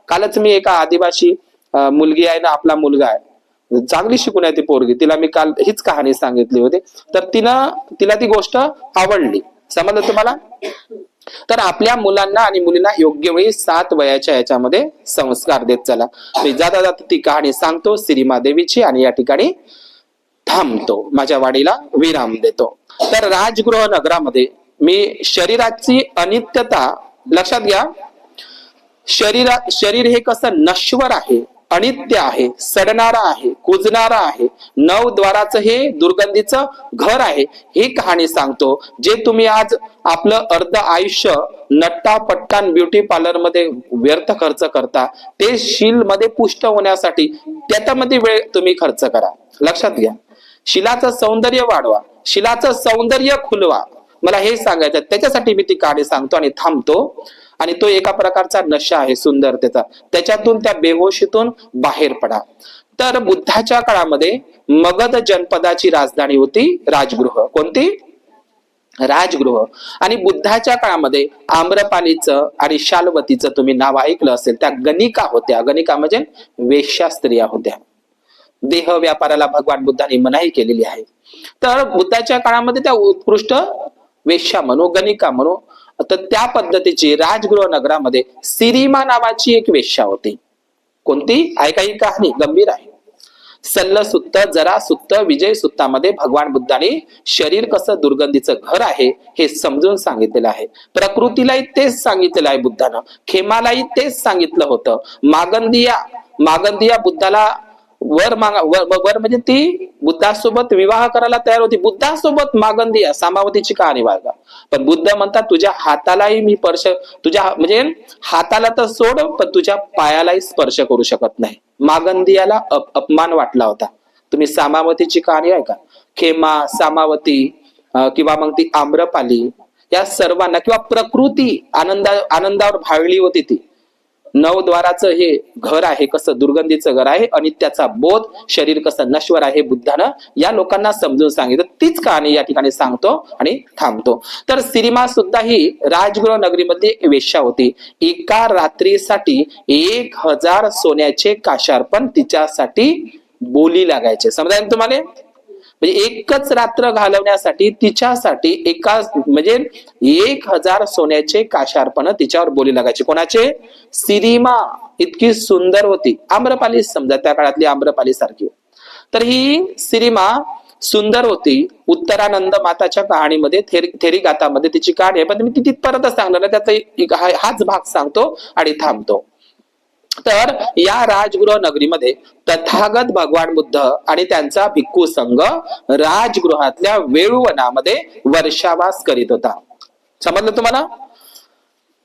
कालच मी एका आदिवासी मुलगी आहे ना, आपला मुलगा आहे, चांगली शिकून आहे ती पोरगी, तिला मी काल हीच कहाणी सांगितली होती. तर तिला ती गोष्ट आवडली. समजलं तुम्हाला? तर आपल्या मुलांना आणि मुलींना योग्य वेळी 7 वयाच्या याच्यामध्ये संस्कार देत चला. मी जाता जाता ती कहाणी सांगतो श्रीमादेवीची आणि या ठिकाणी थांबतो, माझ्या वाणीला विराम देतो. तर राजगृह नगरामध्ये मी शरीराची अनित्यता लक्षात घ्या. शरीर हे कसं नश्वर आहे, अनित्य आहे, सडणारा आहे, कुजणारा आहे, 9 द्वाराचं हे दुर्गंधीचं घर आहे. ही कहाणी सांगतो. जे तुम्ही आज आपलं अर्ध आयुष्य नट्टा पट्टान ब्युटी पार्लर मध्ये व्यर्थ खर्च करता, ते शील मध्ये पुष्ट होण्यासाठी त्याच्यामध्ये वेळ तुम्ही खर्च करा. लक्षात घ्या. शिलाचं सौंदर्य वाढवा, शिलाचं सौंदर्य खुलवा. मला हे सांगायचं, त्याच्यासाठी मी ती कहाणी सांगतो आणि थांबतो. आणि तो एका प्रकारचा नशा आहे सुंदरतेचा, त्याच्यातून, त्या बेहोशीतून बाहेर पडा. तर बुद्धाच्या काळामध्ये मगध जनपदाची राजधानी होती राजगृह. कोणती? राजगृह. आणि बुद्धाच्या काळामध्ये आम्रपालीचं आणि शाल्वतीचं तुम्ही नाव ऐकलं असेल. त्या गणिका होत्या. गणिका म्हणजे वेश्या स्त्रिया होत्या. देह व्यापाराला भगवान बुद्धांनी मनाई केलेली आहे. तर बुद्धाच्या काळामध्ये त्या उत्कृष्ट वेश्या म्हणू, गणिका म्हणू, तर त्या पद्धतीची राजगृह नगरामध्ये सिरिमा नावाची एक वेश्या होती. कोणती? ऐका ही कहाणी गंभीर आहे. सल्लसुत्त, जरासुत्त, विजय सुत्तामध्ये भगवान बुद्धांनी शरीर कसं दुर्गंधीचं घर आहे हे समजून सांगितलेलं आहे. प्रकृतीलाही तेच सांगितलेलं आहे बुद्धानं. खेमालाही तेच सांगितलं होतं. मागंदिया बुद्धाला वर म्हणजे ती बुद्धासोबत विवाह करायला तयार होती. बुद्धासोबत मागंदिया, सामावतीची कहाणी वागा. पण बुद्ध म्हणतात तुझ्या हातालाही मी तुझ्या म्हणजे हाताला तर सोड, पण तुझ्या पायालाही स्पर्श करू शकत नाही. मागंदियाला अपमान वाटला होता. तुम्ही सामावतीची कहाणी आहे का? खेमा, सामावती किंवा मग ती आम्रपाली, या सर्वांना, किंवा प्रकृती आनंदावर भाळली होती ती. नवद्वाराचं हे घर आहे कसं दुर्गंधीचं घर आहे आणि त्याचा बोध शरीर कसं नश्वर आहे बुद्धानं या लोकांना समजून सांगितलं. तीच कहाणी या ठिकाणी सांगतो आणि थांबतो. तर सिरिमा सुद्धा ही राजगृह नगरीमध्ये वेश्या होती. एका रात्रीसाठी 1000 सोन्याचे काशार्पण तिच्यासाठी बोली लागायचे. समजायला तुम्हाला? म्हणजे एकच रात्र घालवण्यासाठी तिच्यासाठी एका म्हणजे 1000 सोन्याचे काशार्पण तिच्यावर बोली लागायचे. कोणाचे? सिरिमा इतकी सुंदर होती. आम्रपाली समजा त्या काळातली आम्रपाली सारखी. तर ही सिरिमा सुंदर होती. उत्तरानंद माताच्या कहाणीमध्ये थेरीगाथामध्ये तिची कहाणी आहे, पण मी ती तिथपर्यंत सांगणार नाही, त्याचा हाच भाग सांगतो आणि थांबतो. तर या राजगृह नगरीमध्ये तथागत भगवान बुद्ध आणि त्यांचा भिक्खू संघ राजगृहातल्या वेळुवनामध्ये वर्षावास करीत होता. समजलं तुम्हाला?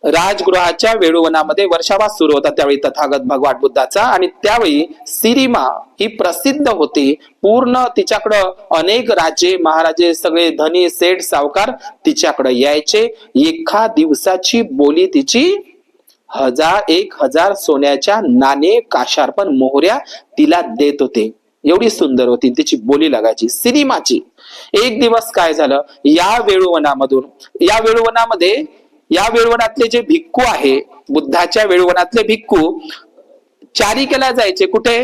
राजगृहाच्या वेळुवनामध्ये वर्षावास सुरू होता त्यावेळी तथागत भगवान बुद्धाचा. आणि त्यावेळी सिरिमा ही प्रसिद्ध होती. पूर्ण तिच्याकडं अनेक राजे महाराजे सगळे धनी सेठ सावकार तिच्याकडे यायचे. एका दिवसाची बोली तिची 1000 सोन्याच्या नाणे काशार्पण मोहऱ्या तिला देत होते. एवढी सुंदर होती तिची बोली लागायची सिरिमाची. एक दिवस काय झालं, या वेळुवनातले जे भिक्खू आहे, बुद्धाच्या वेळुवनातले भिक्खू चारिकेला जायचे. कुठे?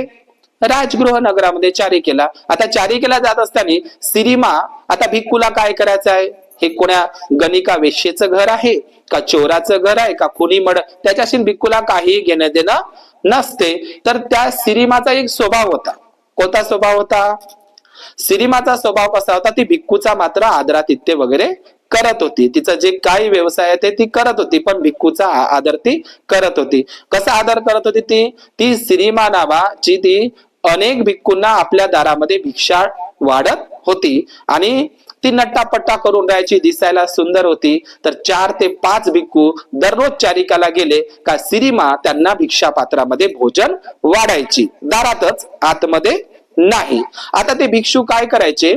राजगृह नगरामध्ये चारिकेला. आता चारिकेला जात असताना सिरिमा आता भिक्खूला काय करायचं आहे, हे कोण्या गणिका वेश्येचं घर आहे का चोराचं घर आहे का खुनी मड, त्याच्याशी भिक्खूला काही घेणं देणं नसते. तर त्या सिरिमाचा एक स्वभाव होता. कोणता स्वभाव होता? सिरिमाचा स्वभाव कसा होता, ती भिक्खूचा मात्र आदरातिथ्य वगैरे करत होती. तिचं जे काही व्यवसाय आहे ते ती करत होती, पण भिक्खूचा आदर ती करत होती. कसा आदर करत होती ती सिरिमा नावाची ती अनेक भिक्खूंना आपल्या दारामध्ये भिक्षा वाढत होती आणि ती नट्टापट्टा करून राहायची, दिसायला सुंदर होती. तर 4 ते 5 भिक्खू दररोज चारिकाला गेले का सिरिमा त्यांना भिक्षा पात्रामध्ये भोजन वाढायची, दारातच, आतमध्ये नाही. आता ते भिक्षू काय करायचे,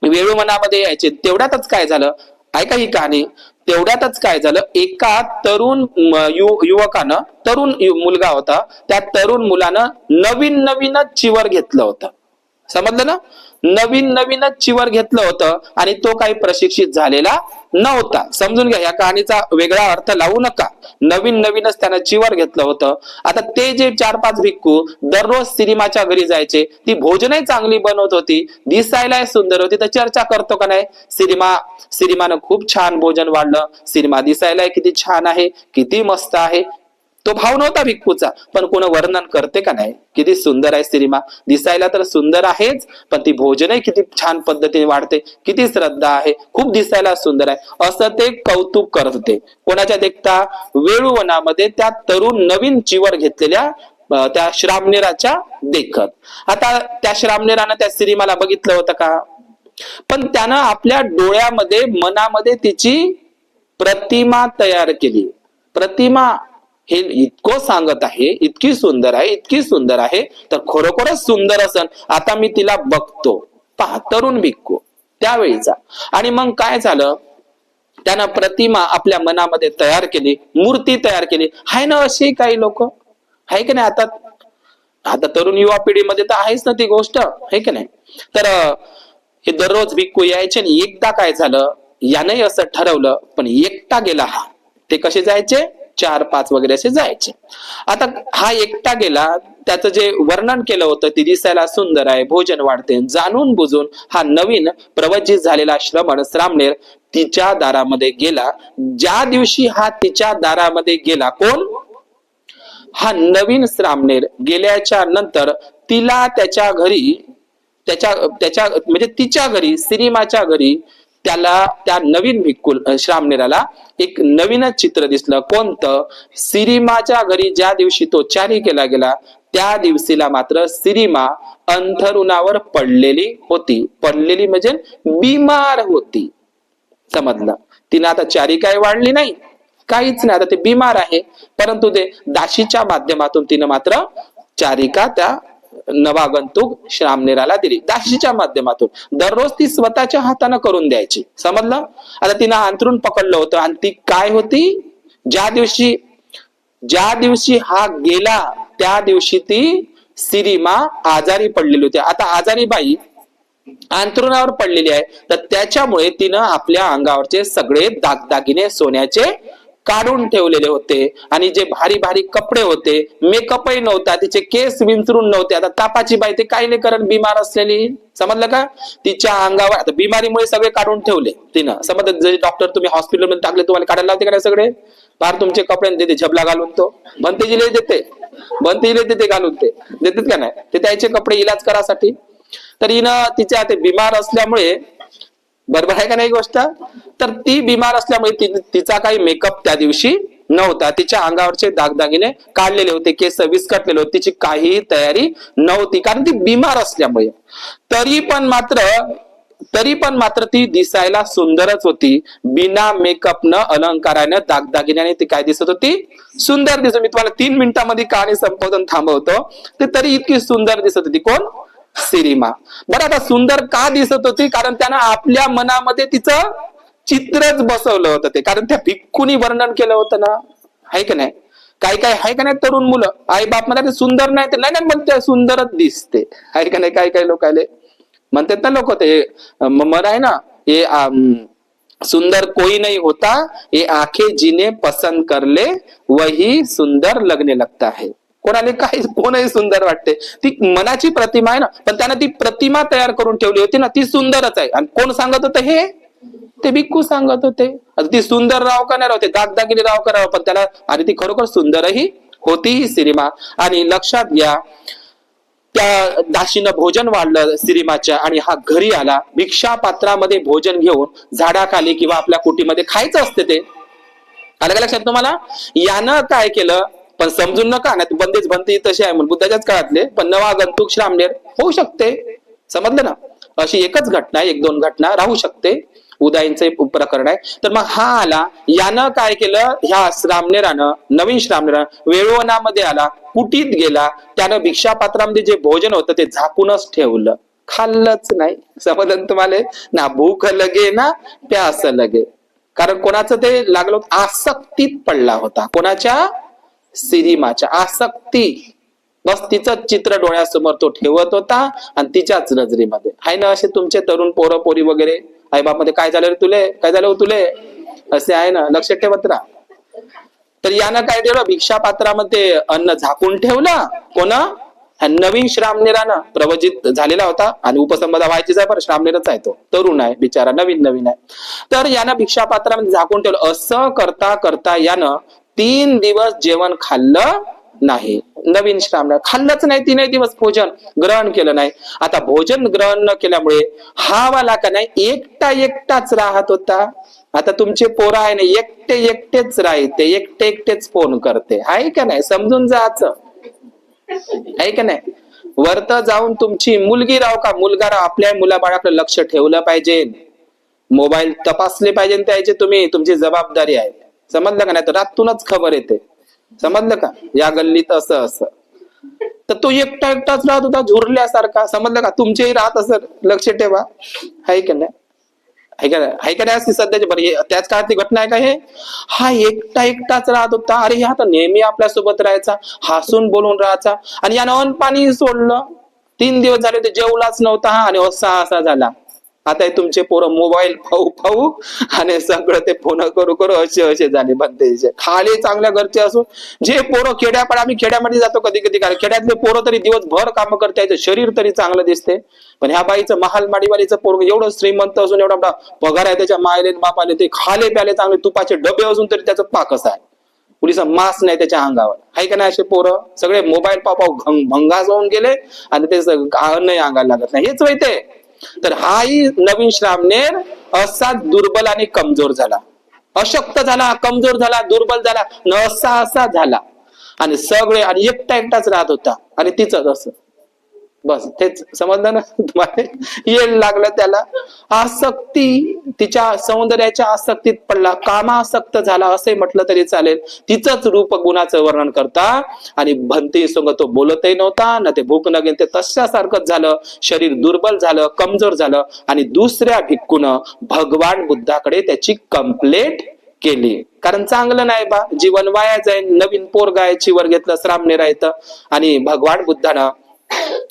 वेळुवनामध्ये यायचे. तेवढ्यातच काय झालं, ऐका ही कहाणी. तेवढ्यातच काय झालं, एका तरुण युवकानं, तरुण मुलगा होता, त्या तरुण मुलानं नवीनच चिवर घेतलं होतं. समजलं ना? नवीनच चिवर घेतलं होतं आणि तो काही प्रशिक्षित झालेला नव्हता. समजून घ्या, या कहाणीचा वेगळा अर्थ लावू नका. नवीनच त्यानं चिवर घेतलं होतं. आता ते जे 4-5 भिक्खू दररोज सिरिमाच्या घरी जायचे, ती भोजनही चांगली बनवत होती, दिसायला सुंदर होती. तर चर्चा करतो का नाही, सिरिमानं खूप छान भोजन वाढलं, सिरिमा दिसायला किती छान आहे, किती मस्त आहे. तो भाव नव्हता भिक्खूचा, पण कोण वर्णन करते का नाही, किती सुंदर आहे सिरिमा, दिसायला तर सुंदर आहेच, पण ती भोजनही किती छान पद्धतीने वाढते, किती श्रद्धा आहे, खूप दिसायला सुंदर आहे, असं ते कौतुक करत होते. कोणाच्या देखता? वेळुवनामध्ये त्या तरुण नवीन चिवर घेतलेल्या त्या श्रामणेराच्या देखत. आता त्या श्रामणेरानं त्या सिरिमाला बघितलं होतं का? पण त्यानं आपल्या डोळ्यामध्ये मनामध्ये तिची प्रतिमा तयार केली. प्रतिमा हे इतकं सांगत आहे, इतकी सुंदर आहे, तर खरोखरच सुंदर असन, आता मी तिला बघतो. पहा, तरुण भिक्खू त्यावेळीचा. आणि मग काय झालं, त्यानं प्रतिमा आपल्या मनामध्ये तयार केली, मूर्ती तयार केली. हाय ना अशी काही लोक, आहे की नाही? आता तरुण युवा पिढीमध्ये तर आहेच ना ती गोष्ट, आहे की नाही? तर हे दररोज भिक्खू यायचे. आणि एकदा काय झालं, यानंही असं ठरवलं, पण एकटा गेला हा. ते कसे जायचे? 4-5 वगैरे असे जायचे. आता हा एकटा गेला, त्याचं जे वर्णन केलं होतं, ती दिसायला सुंदर आहे, भोजन वाढते, जाणून बुजून हा नवीन प्रवचित झालेला श्रामणेर तिच्या दारामध्ये गेला. ज्या दिवशी हा तिच्या दारामध्ये गेला, कोण? हा नवीन श्रामणेर गेल्याच्या नंतर तिला त्याच्या घरी, त्याच्या म्हणजे तिच्या घरी, सिरिमाच्या घरी त्याला, त्या नवीन भिक्खू श्रामणेराला एक नवीनच चित्र दिसलं. कोणतं? सिरिमाच्या घरी ज्या दिवशी तो चारिकेला गेला, त्या दिवशीला मात्र सिरिमा अंथरुणावर पडलेली होती. पडलेली म्हणजे बिमार होती. समजलं? तिने आता चारिकाही वाढली नाही, काहीच नाही, आता ते बिमार आहे. परंतु ते दाशीच्या माध्यमातून तिने मात्र चारिका त्या नवागंतुक श्रामणेराला दिली. दाशीच्या माध्यमातून दररोज ती स्वतःच्या हाताने करून द्यायची. समजलं? आता तिनं अंथरूण पकडलं होतं आणि ती काय होती, ज्या दिवशी ज्या दिवशी हा गेला त्या दिवशी ती सिरीमा आजारी पडलेली होती. आता आजारी बाई अंथरुणावर पडलेली आहे, तर त्याच्यामुळे तिनं आपल्या अंगावरचे सगळे दागदागिने सोन्याचे काढून ठेवलेले होते आणि जे भारी भारी कपडे होते, मेकअपही नव्हता, तिचे केस विंचरून नव्हते. आता तापाची बाई ते काही नाही करत, बिमार असलेली, समजलं का? तिच्या अंगावर आता बिमारीमुळे सगळे काढून ठेवले तिनं, समजलं? जे डॉक्टर तुम्ही हॉस्पिटलमध्ये टाकले तुम्हाला काढायला लावते का नाही सगळे? फार तुमचे कपडे देते झबला घालून, तो बनतेजीले देते, बनतेजीले देते घालून, ते देतात का नाही? ते त्याचे कपडे इलाज करासाठी. तर हिनं तिच्या ते बिमार असल्यामुळे, बरोबर आहे का नाही गोष्ट? तर ती बिमार असल्यामुळे तिचा काही मेकअप त्या दिवशी नव्हता, तिच्या अंगावरचे दागदागिने काढलेले होते, केस विस्कटलेले होते, तिची काही तयारी नव्हती कारण ती बिमार असल्यामुळे. तरी पण मात्र ती दिसायला सुंदरच होती. बिना मेकअप न अलंकाराने दागदागिन्याने ती काय दिसत होती? सुंदर दिसत. मी तुम्हाला 3 मिनिटांमध्ये कहाणी संपवून थांबवतो. ते तरी इतकी सुंदर दिसत होती. कोण? सिरीमा. बरं, आता सुंदर का दिसत होती? कारण त्यानं आपल्या मनामध्ये तिचं चित्रच बसवलं होतं. ते कारण त्या भिक्खूनी वर्णन केलं होतं ना, आहे का नाही? काय काय आहे का नाही तरुण मुलं, आई बाप म्हणतात सुंदर नाही, ते नाही म्हणते सुंदरच दिसते, आहे का नाही? काय काय लोक आले म्हणतात ना, लोक ते मन आहे ना, हे सुंदर कोई नहीं होता, ये आंखें जिने पसंद कर ले वही सुंदर लगने लगता है. कोणाला काय कोणही सुंदर वाटते, ती मनाची प्रतिमा आहे ना. पण त्यानं ती प्रतिमा तयार करून ठेवली होती ना, ती सुंदरच आहे. आणि कोण सांगत होतं हे? ते भिक्खू सांगत होते. ती सुंदर राव का नाही राव, ते दागदागिने राव का राव, पण त्याला आणि ती खरोखर सुंदरही होती ही सिरीमा. आणि लक्षात घ्या, त्या दासीनं भोजन वाढलं सिरीमाच्या आणि हा घरी आला. भिक्षा पात्रामध्ये भोजन घेऊन झाडाखाली किंवा आपल्या कुटीमध्ये खायचं असते ते. आलं का लक्षात तुम्हाला? यानं काय केलं, पण समजून नका ना, बंदेज बनती तशी आहे म्हणून बुद्धाच्याच काळातले, पण नवागंतुक श्रामणेर होऊ शकते, समजलं ना? अशी एकच घटना, 1-2 घटना राहू शकते. उदाईंचं प्रकरण आहे. तर मग हा आला, यानं काय केलं, ह्या श्रामणेरानं, नवीन श्रामणेरानं वेळवणामध्ये आला, कुटीत गेला, त्यानं भिक्षा पात्रामध्ये जे भोजन होतं ते झाकूनच ठेवलं, खाल्लंच नाही. समजलं तुम्हाला? ना भूक लगे ना प्यास लगे. कारण कोणाचं ते लागलं, आसक्तीत पडला होता. कोणाच्या? सिरीमाच्या आसक्ती. बस तिचं चित्र डोळ्यासमोर तो ठेवत होता आणि तिच्याच नजरेमध्ये आहे ना. असे तुमचे तरुण पोरं पोरी वगैरे आई बाप मध्ये, काय झालं रे तुले, काय झालं तुले, असे आहे ना, लक्ष ठेवत राहा. तर यानं काय केलं, भिक्षा पात्रामध्ये अन्न झाकून ठेवलं. कोण? नवीन श्रामणेरानं प्रवचित झालेला होता आणि उपसंपदा व्हायचीच आहे, पण श्रामणेरच आहे, तो तरुण आहे बिचारा, नवीन आहे. तर यानं भिक्षा पात्रामध्ये झाकून ठेवलं. असं करता करता यानं 3 दिवस जेवण खाल्लं नाही. नवीन श्रामणेर खाल्लंच नाही, 3 दिवस भोजन ग्रहण केलं नाही. आता भोजन ग्रहण न केल्यामुळे हा वाला का नाही एकटाच राहत होता. आता तुमचे पोरं आहे ना, एकटेच राहते, एकटेच फोन करते, आहे का नाही? समजून जायचं, आहे का नाही? वरत जाऊन तुमची मुलगी राव का मुलगा राव, आपल्या मुलाबाळाकडे लक्ष ठेवलं पाहिजे, मोबाईल तपासले पाहिजे त्याचे, तुम्ही तुमची जबाबदारी आहे. समजलं का नाही? तर रातूनच खबर येते, समजलं का? या गल्लीत असं असं. तर तो एकटाच राहत होता झुरल्यासारखा, समजलं का? तुमचेही राहत असं, लक्ष ठेवा, आहे का नाही? आहे का नाही? असती सध्याची बरी त्याच काळातली घटना आहे का हे? हा एकटाच राहत होता. अरे हा तर नेहमी आपल्या सोबत राहायचा, हसून बोलून राहायचा, आणि यानं अन्न पाणी सोडलं. 3 दिवस झाले ते जेवलाच नव्हता हा, आणि असा झाला. आता तुमचे पोरं मोबाईल पाहू आणि सगळं ते फोन करू असे झाले बंदेचे. खाली चांगल्या घरचे असो, जे पोरं खेड्यापाड्या, आम्ही खेड्यामध्ये जातो कधी खेड्यातले पोरं तरी दिवसभर काम करतायचं, शरीर तरी चांगलं दिसते. पण ह्या बाईचं महालमाडीवालीचं पोरग एवढं श्रीमंत असून एवढा मोठा पगार आहे त्याच्या मायले बापाले, ते खाले प्याले चांगले तुपाचे डबे असून तरी त्याचं पाकच आहे, पुलिसा मास्क नाही त्याच्या अंगावर, आहे का नाही? असे पोरं सगळे मोबाईल पापाव भंगास होऊन गेले आणि ते नाही अंगाला लागत नाही, हेच माहिती. तर हाही नवीन श्रामणेर असा दुर्बल आणि कमजोर झाला, अशक्त झाला, कमजोर झाला, दुर्बल झाला, असा झाला, आणि सगळे आणि एकटाच राहत होता. आणि तिचं असं बस, तेच समजलं ना तुम्हाला? येईल लागलं त्याला आसक्ती, तिच्या सौंदर्याच्या आसक्तीत पडला, कामासक्त झाला असे म्हटलं तरी चालेल. तिचंच रूप गुणाचं वर्णन करता आणि भंती संग तो बोलतही नव्हता ना, ते भूक न गेल ते तशासारखंच झालं, शरीर दुर्बल झालं, कमजोर झालं. आणि दुसऱ्या भिक्कून भगवान बुद्धाकडे त्याची कंप्लेंट केली, कारण चांगलं नाही बा, जीवन वाया जाईल. नवीन पोरगायची वर घेतलं श्रामणे राहतं. आणि भगवान बुद्धानं,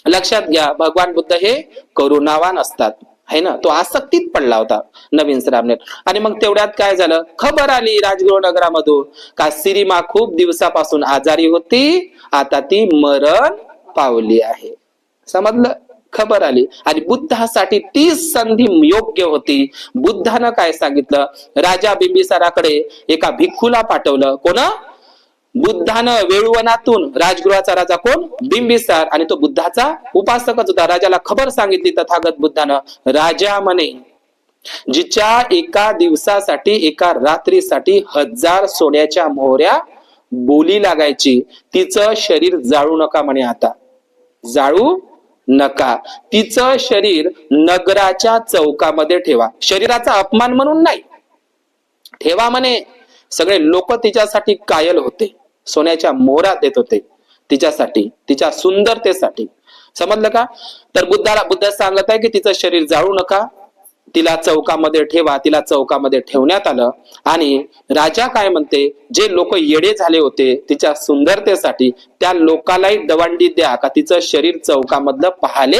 लक्षात घ्या, भगवान बुद्ध हे करुणावान असतात, है ना. तो आसक्तीत पडला होता नवीन श्रामणे. आणि मग तेवढ्यात काय झालं, खबर आली राजगृह नगरामधून का सिरीमा खूप दिवसापासून आजारी होती, आता ती मरण पावली आहे. समजलं, खबर आली. आणि बुद्धासाठी ती संधी योग्य होती. बुद्धानं काय सांगितलं, राजा बिंबिसाराकडे एका भिक्खूला पाठवलं. कोण? बुद्धानं वेळुवनातून, राजगृहाचा राजा कोण? बिंबिसार. आणि तो बुद्धाचा उपासकच होता. राजाला खबर सांगितली तथागत बुद्धानं. राजा म्हणे, जिच्या एका दिवसासाठी, एका रात्रीसाठी 1000 सोन्याच्या मोहऱ्या बोली लागायची, तिचं शरीर जाळू नका म्हणे. आता जाळू नका, तिचं शरीर नगराच्या चौकामध्ये ठेवा. शरीराचा अपमान म्हणून नाही, ठेवा म्हणे. सगळे लोक तिच्यासाठी कायल होते, सोन्याच्या मोहरा देत होते तिच्यासाठी, तिच्या सुंदरतेसाठी. समजलं का? तर बुद्ध सांगत आहे की तिचं शरीर जाळू नका, तिला चौकामध्ये ठेवा. तिला चौकामध्ये ठेवण्यात आलं. आणि राजा काय म्हणते, जे लोक येडे झाले होते तिच्या सुंदरतेसाठी, त्या लोकांनाही दवंडी द्या का तिचं शरीर चौकामधलं पाहाले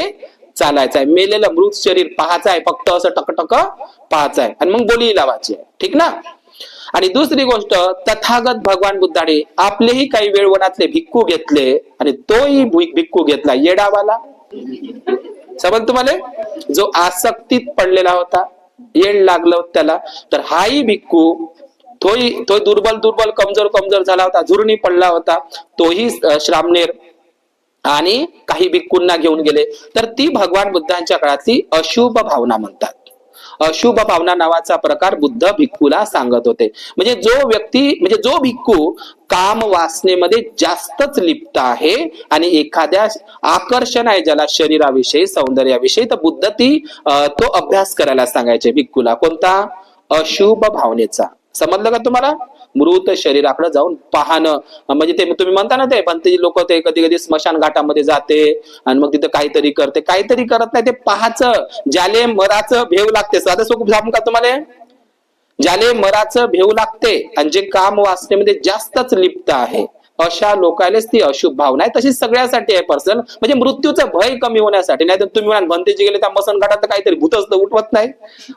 चालायचं आहे. मेलेलं मृत शरीर पाहायचं आहे, फक्त असं टकटक पाहायचं आहे, आणि मग बोली लावायची आहे. ठीक ना? आणि दुसरी गोष्ट, तथागत भगवान बुद्धाने आपलेही काही वेळवणातले भिक्खू घेतले, आणि तोही भिक्खू घेतला येडावाला. समज तुम्हाला, जो आसक्तीत पडलेला होता, येड लागलं त्याला, तर हाही भिक्खू, तो दुर्बल कमजोर झाला होता, झुरणी पडला होता, तोही श्रामणेर आणि काही भिक्खूंना घेऊन गेले. तर ती भगवान बुद्धांच्या काळातली अशुभ भावना म्हणतात. अशुभ भावना नावाचा प्रकार बुद्ध भिक्खूला सांगत होते. म्हणजे जो भिक्खू काम वासनेमध्ये जास्तच लिप्त आहे, आणि एखाद्या आकर्षण आहे ज्याला शरीराविषयी, सौंदर्याविषयी, तर बुद्ध तो अभ्यास करायला सांगायचे भिक्खूला. कोणता? अशुभ भावनेचा. समजलं का तुम्हाला? मृत शरीराकडे जाऊन पाहणं. म्हणजे ते तुम्ही म्हणता ना, ते पण ते लोक ते कधी कधी स्मशान घाटामध्ये जाते आणि मग तिथं काहीतरी करते, काहीतरी करत नाही, ते पाहायचं. ज्याले मराचं भेव लागते, साधं सोपं सांगू का तुम्हाला, ज्याले मराचं भेव लागते आणि जे काम वासनेमध्ये जास्तच लिप्त आहे, अशा लोकांनाच ती अशुभ भावना आहे. तशी सगळ्यासाठी आहे पर्सनल, म्हणजे मृत्यूचं भय कमी होण्यासाठी. नाही तर तुम्ही म्हणाल भंतेजी गेले त्या मसन घाटात काहीतरी भूतच तर उठवत नाही,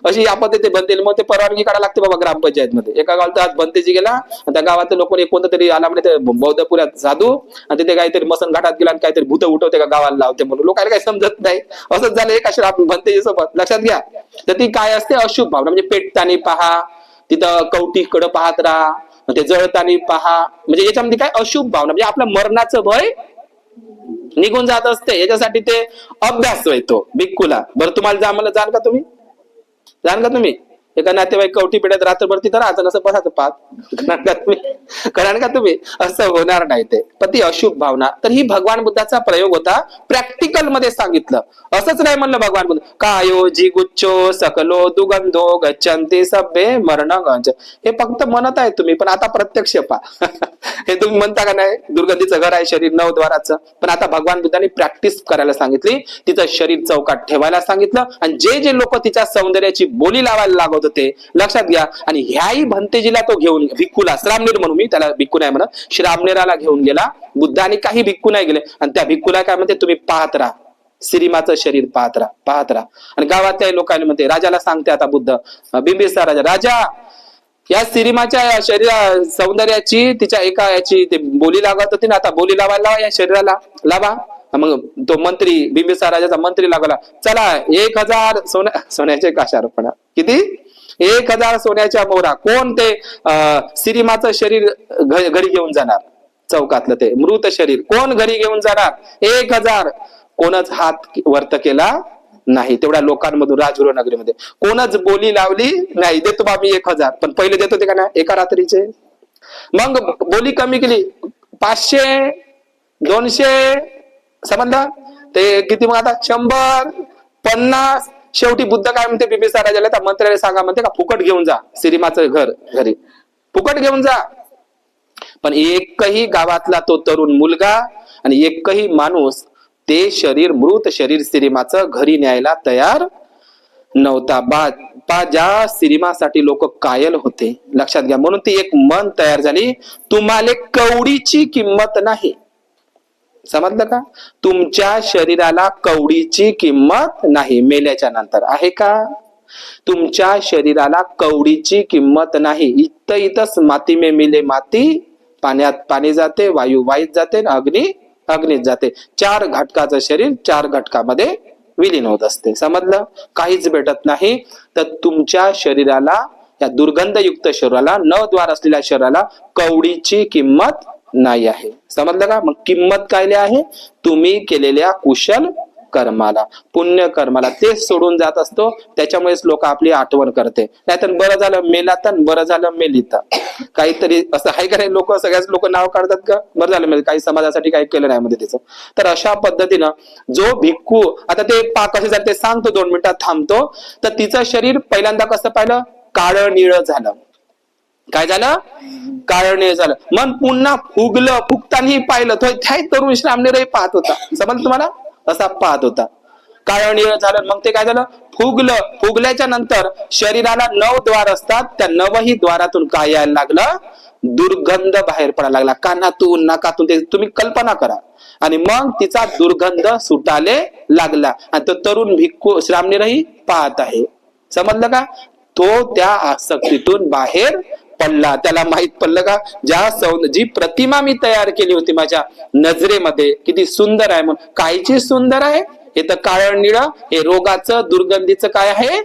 अशी आपण ते बनते. मग ते परवानगी काढायला लागते बाबा ग्रामपंचायत मध्ये. एका गावात आज भंतेजी गेला, त्या गावातल्या लोकांनी कोणतं तरी आला म्हणजे ते बौद्धपुऱ्यात साधू, आणि तिथे काहीतरी मसन घाटात गेला आणि काहीतरी भूत उठवते का गावाला लावते म्हणून. लोकांना काही समजत नाही. असंच झालं एका श्राप भंतेजी सोबत. लक्षात घ्या. तर ती काय असते? अशुभ भावना. म्हणजे पेटतानी पहा, तिथं कवटीकडं पाहत राहा, ते जळतानी पहा. म्हणजे याच्यामध्ये काय? अशुभ भावना. म्हणजे आपलं मरणाचं भय निघून जात असते, याच्यासाठी ते अभ्यास होतो भिक्खूला. बरं, तुम्हाला जाण का तुम्ही एका नातेवाईक कवटी पेट्यात रात्रभर तिथं राहायचं, नसं बसायचं पाहत, कारण का तुम्ही असं होणार नाही ते. पण ती अशुभ भावना. तर ही भगवान बुद्धाचा प्रयोग होता, प्रॅक्टिकल मध्ये सांगितलं. असंच नाही म्हणलं भगवान बुद्ध, कायो जी गुच्चो सकलो दुगंधो गच्छन्ति सभ्ये मरणगंज. हे फक्त म्हणत आहे तुम्ही, पण आता प्रत्यक्ष पहा. हे तुम्ही म्हणता का नाही, दुर्गंधीचं घर आहे शरीर 9 द्वाराचं, पण आता भगवान बुद्धांनी प्रॅक्टिस करायला सांगितली. तिचं शरीर चौकात ठेवायला सांगितलं, आणि जे लोक तिच्या सौंदर्याची बोली लावायला लागत होते, लक्षात घ्या. आणि ह्याही भंतेजीला तो घेऊन, भिक्खूला, श्रामणेर म्हणून, मी त्याला भिक्खू नाही म्हणत, श्रामणेराला घेऊन गेला बुद्ध. आणि काही भिक्खू नाही गेले, आणि त्या भिक्खूला काय म्हणते, तुम्ही पाहत राहा, सिरीमाचं शरीर पाहत राहा. आणि गावातल्या लोकांना म्हणते, राजाला सांगते आता बुद्ध, बिंबिसार राजा, या सिरीमाच्या शरीरा सौंदर्याची, तिच्या एका याची ते बोली लागत होती ना, आता बोली लावायला लावा, या शरीराला लावा. मग तो मंत्री, बिंबिसार राजाचा मंत्री लागला, चला 1000 सोन्याचे काशारपणा. किती? 1000 सोन्याच्या मोहरा. कोण? ते सिरीमाचं शरीर घरी घेऊन जाणार, चौकातलं ते मृत शरीर कोण घरी घेऊन जाणार? 1000. कोणच हात वर्त केला नाही तेवढ्या लोकांमधून राजगृह नगरीमध्ये. कोणच बोली लावली नाही, देतो बा मी 1000. पण पहिले देत होते का नाही एका रात्रीचे. मग बोली कमी केली, 500, 200, समजलं ते किती? मग आता 100, 50. शेवटी बुद्ध काय म्हणते, बिंबिसार राजाला, त्या मंत्र्याला सांगा म्हणते का, फुकट घेऊन जा सिरीमाचं घर घरी, फुकट घेऊन जा. पण एकही गावातला तो तरुण मुलगा आणि एकही माणूस ते शरीर, मृत शरीर सिरीमाचं घरी न्यायला तयार नव्हता. ज्या सिनेमासाठी लोक कायल होते, लक्षात घ्या. म्हणून ती एक मन तयार झाली, तुम्हाला कवडीची किंमत नाही. समजलं का? तुमच्या शरीराला कवडीची किंमत नाही मेल्याच्या नंतर, आहे का? तुमच्या शरीराला कवडीची किंमत नाही. इथंच माती में मिले माती, पाण्यात पाणी जाते, वायू वाईत जाते, अग्नी अग्नीत जाते. 4 घटकाचं शरीर 4 घटकामध्ये विलीन होत असते. समजलं? काहीच भेटत नाही. तर तुमच्या शरीराला, या दुर्गंधयुक्त शरीराला, न द्वार असलेल्या शरीराला कवडीची किंमत नाही आहे. समजलं का? मग किंमत काय आहे? तुम्ही केलेल्या कुशल कर्माला, पुण्य कर्माला. ते सोडून जात असतो. त्याच्यामुळेच लोक आपली आठवण करते. नाहीतर बरं झालं मेला तर, बरं झालं मेलिता, काहीतरी असं आहे का नाही? लोक, सगळ्याच लोक नाव काढतात का बरं झालं मेल, काही समाजासाठी काही केलं नाही मध्ये त्याचं. तर अशा पद्धतीनं जो भिक्खू, आता ते कसे झाले ते सांगतो, 2 मिनिटात थांबतो. तर तिचं शरीर पहिल्यांदा कसं पाहिलं? काळं निळं झालं. काय झालं? काळं निळं झालं. मग पुन्हा फुगलं. फुगतानाही पाहिलं, तो तरुण श्रामणेरही पाहत होता. समजलं तुम्हाला? असा पाहत होता. काळं निळं झालं. मग ते काय झालं? फुगलं. फुगल्याच्या नंतर शरीराला 9 द्वार असतात. त्या 9ही द्वारातून काय यायला लागलं? दुर्गंध बाहेर पडायला लागला. कानातून, नाकातून. ते तुम्ही कल्पना करा. आणि मग तिचा दुर्गंध सुटाले लागला. आणि तो तरुण भिक्खू श्रामणेरही पाहत आहे. समजलं का? तो त्या आसक्तीतून बाहेर पडला. त्याला माहित पडलं का? जी प्रतिमा मी तयार केली होती माझ्या नजरेमध्ये, किती सुंदर आहे. मग कायची सुंदर आहे? हे तर काळं निळं, हे रोगाचं, दुर्गंधीचं काय आहे?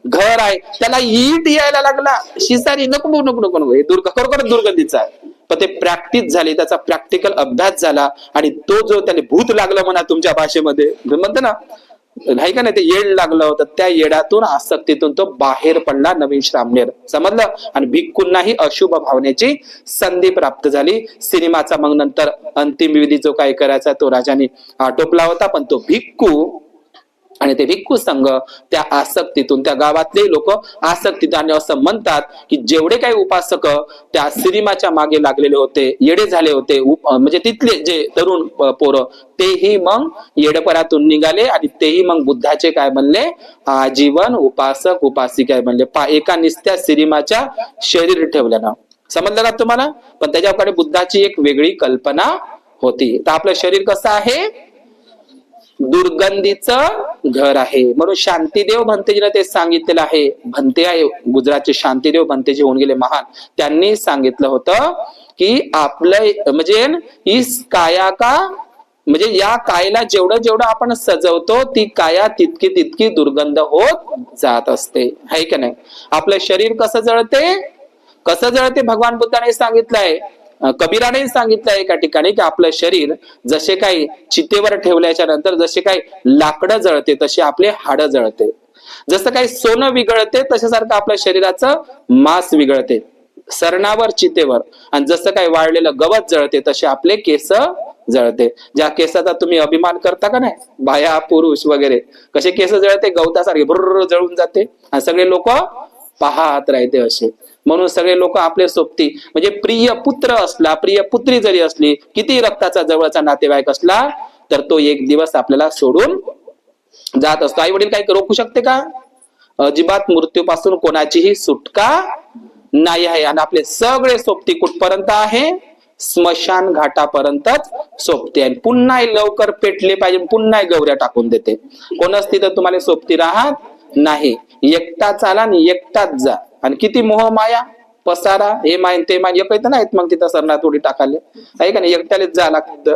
घर आहे. त्याला ईट यायला लागला. शिसारी नको नको नको नको, हे खरोखर दुर्गंधीचं आहे. पण ते प्रॅक्टिस झाली, त्याचा प्रॅक्टिकल अभ्यास झाला. आणि तो जो त्याने भूत लागलं म्हणा तुमच्या भाषेमध्ये म्हणतो ना, नाही का नाही, ते येड लागलं होतं. त्या येडातून, आसक्तीतून तो बाहेर पडला नवीन श्रामणेर. समजलं? आणि भिक्खूंनाही अशुभ भावनेची संधी प्राप्त झाली. सिनेमाचा मग नंतर अंतिम विधी जो काही करायचा तो राजाने आटोपला होता. पण तो भिक्खू आणि ते भिक्खू संघ त्या आसक्तीतून, त्या गावातले लोक आसक्तीत, आणि असं म्हणतात की जेवढे काही उपासक त्या सिनेमाच्या मागे लागलेले होते, येडे झाले होते, म्हणजे तिथले जे तरुण पोरं, तेही मग येडपणातून निघाले. आणि तेही मग बुद्धाचे काय बनले? आजीवन उपासक उपासिका बनले. एका निस्त्या सिनेमाच्या शरीर ठेवल्यानं. समजलं का तुम्हाला? पण त्याच्याकडे बुद्धाची एक वेगळी कल्पना होती. तर आपलं शरीर कसं आहे? दुर्गंधीचं घर आहे. म्हणून शांतीदेव भंतेजीने ते सांगितलेलं आहे. भंते आहे गुजरातचे, शांतीदेव भंतेजी होऊन गेले महान. त्यांनी सांगितलं होतं की आपलं म्हणजे इस काया का, म्हणजे या कायला जेवढं जेवढं आपण सजवतो, ती काया तितकी तितकी दुर्गंध होत जात असते. आहे का नाही? आपलं शरीर कसं जळते? कसं जळते? भगवान बुद्धाने सांगितलंय, कबीराने सांगितलंय एका ठिकाणी, की आपलं शरीर जसे काही चितेवर ठेवल्याच्या नंतर जसे काही लाकडं जळते, तसे आपले हाडं जळते. जसं काही सोनं विघळते, तशासारखं आपल्या शरीराचं मांस विघळते सरणावर, चितेवर. आणि जसं काही वाळलेलं गवत जळते, तसे आपले केस जळते. ज्या केसाचा तुम्ही अभिमान करता का नाही, बाया पुरुष वगैरे, कसे केस जळते? गवतासारखे भुर्र जळून जाते. आणि सगळे लोक पाहत राहते असे. म्हणून सगळे लोक आपले सोबती, म्हणजे प्रिय पुत्र असला, प्रिय पुत्री जरी असली, किती रक्ताचा जवळचा नातेवाईक असला, तर तो एक दिवस आपल्याला सोडून जात असतो. आई वडील काही रोखू शकते का? अजिबात मृत्यूपासून कोणाचीही सुटका नाही आहे. आणि आपले सगळे सोबती कुठपर्यंत आहे? स्मशान घाटापर्यंतच सोबती आहे. पुन्हा लवकर पेटले पाहिजे, पुन्हा गौऱ्या टाकून देते. कोणच तिथं तुम्हाला सोबती राहत नाही. एकटा चाला आणि एकटाच जा. आणि किती मोह माया पसारा, हे माय ते माय, एक नाहीत मग तिथं सरना थोडी टाकाले. आहे का नाही? एकट्यालेच जा लागतं.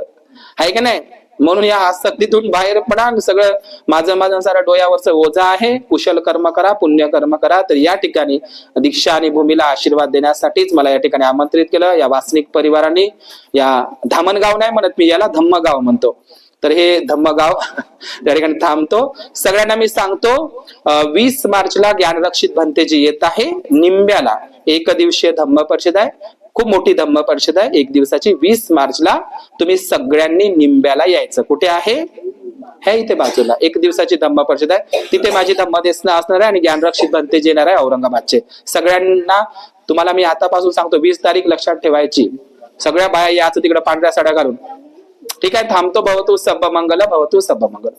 आहे का नाही? म्हणून या आसक्तीतून बाहेर पडा. सगळं माझं सारा डोयावरचं ओझा आहे. कुशल कर्म करा, पुण्य कर्म करा. तर या ठिकाणी दीक्षा आणि भूमीला आशीर्वाद देण्यासाठीच मला या ठिकाणी आमंत्रित केलं या वासनिक परिवाराने. या धामणगाव नाही म्हणत मी, याला धम्मगाव म्हणतो. तर हे धम्मगाव त्या ठिकाणी थांबतो. सगळ्यांना मी सांगतो, 20 मार्चला ज्ञानरक्षित भंतेजी येत आहे निंब्याला. 1 दिवसीय धम्म परिषद आहे, खूप मोठी धम्म परिषद आहे, 1 दिवसाची. 20 मार्चला तुम्ही सगळ्यांनी निंब्याला यायचं. कुठे आहे? हे इथे बाजूला 1 दिवसाची धम्म परिषद आहे. तिथे माझी धम्मदेसना असणार आहे आणि ज्ञानरक्षित भंतेजी येणार आहे औरंगाबादचे. सगळ्यांना तुम्हाला मी आतापासून सांगतो, 20 तारीख लक्षात ठेवायची. सगळ्या बाया याचं तिकडे पांढऱ्या साड्या घालून. ठीक आहे, थांबतो. भवतु सब मंगल, भवतु सब मंगल.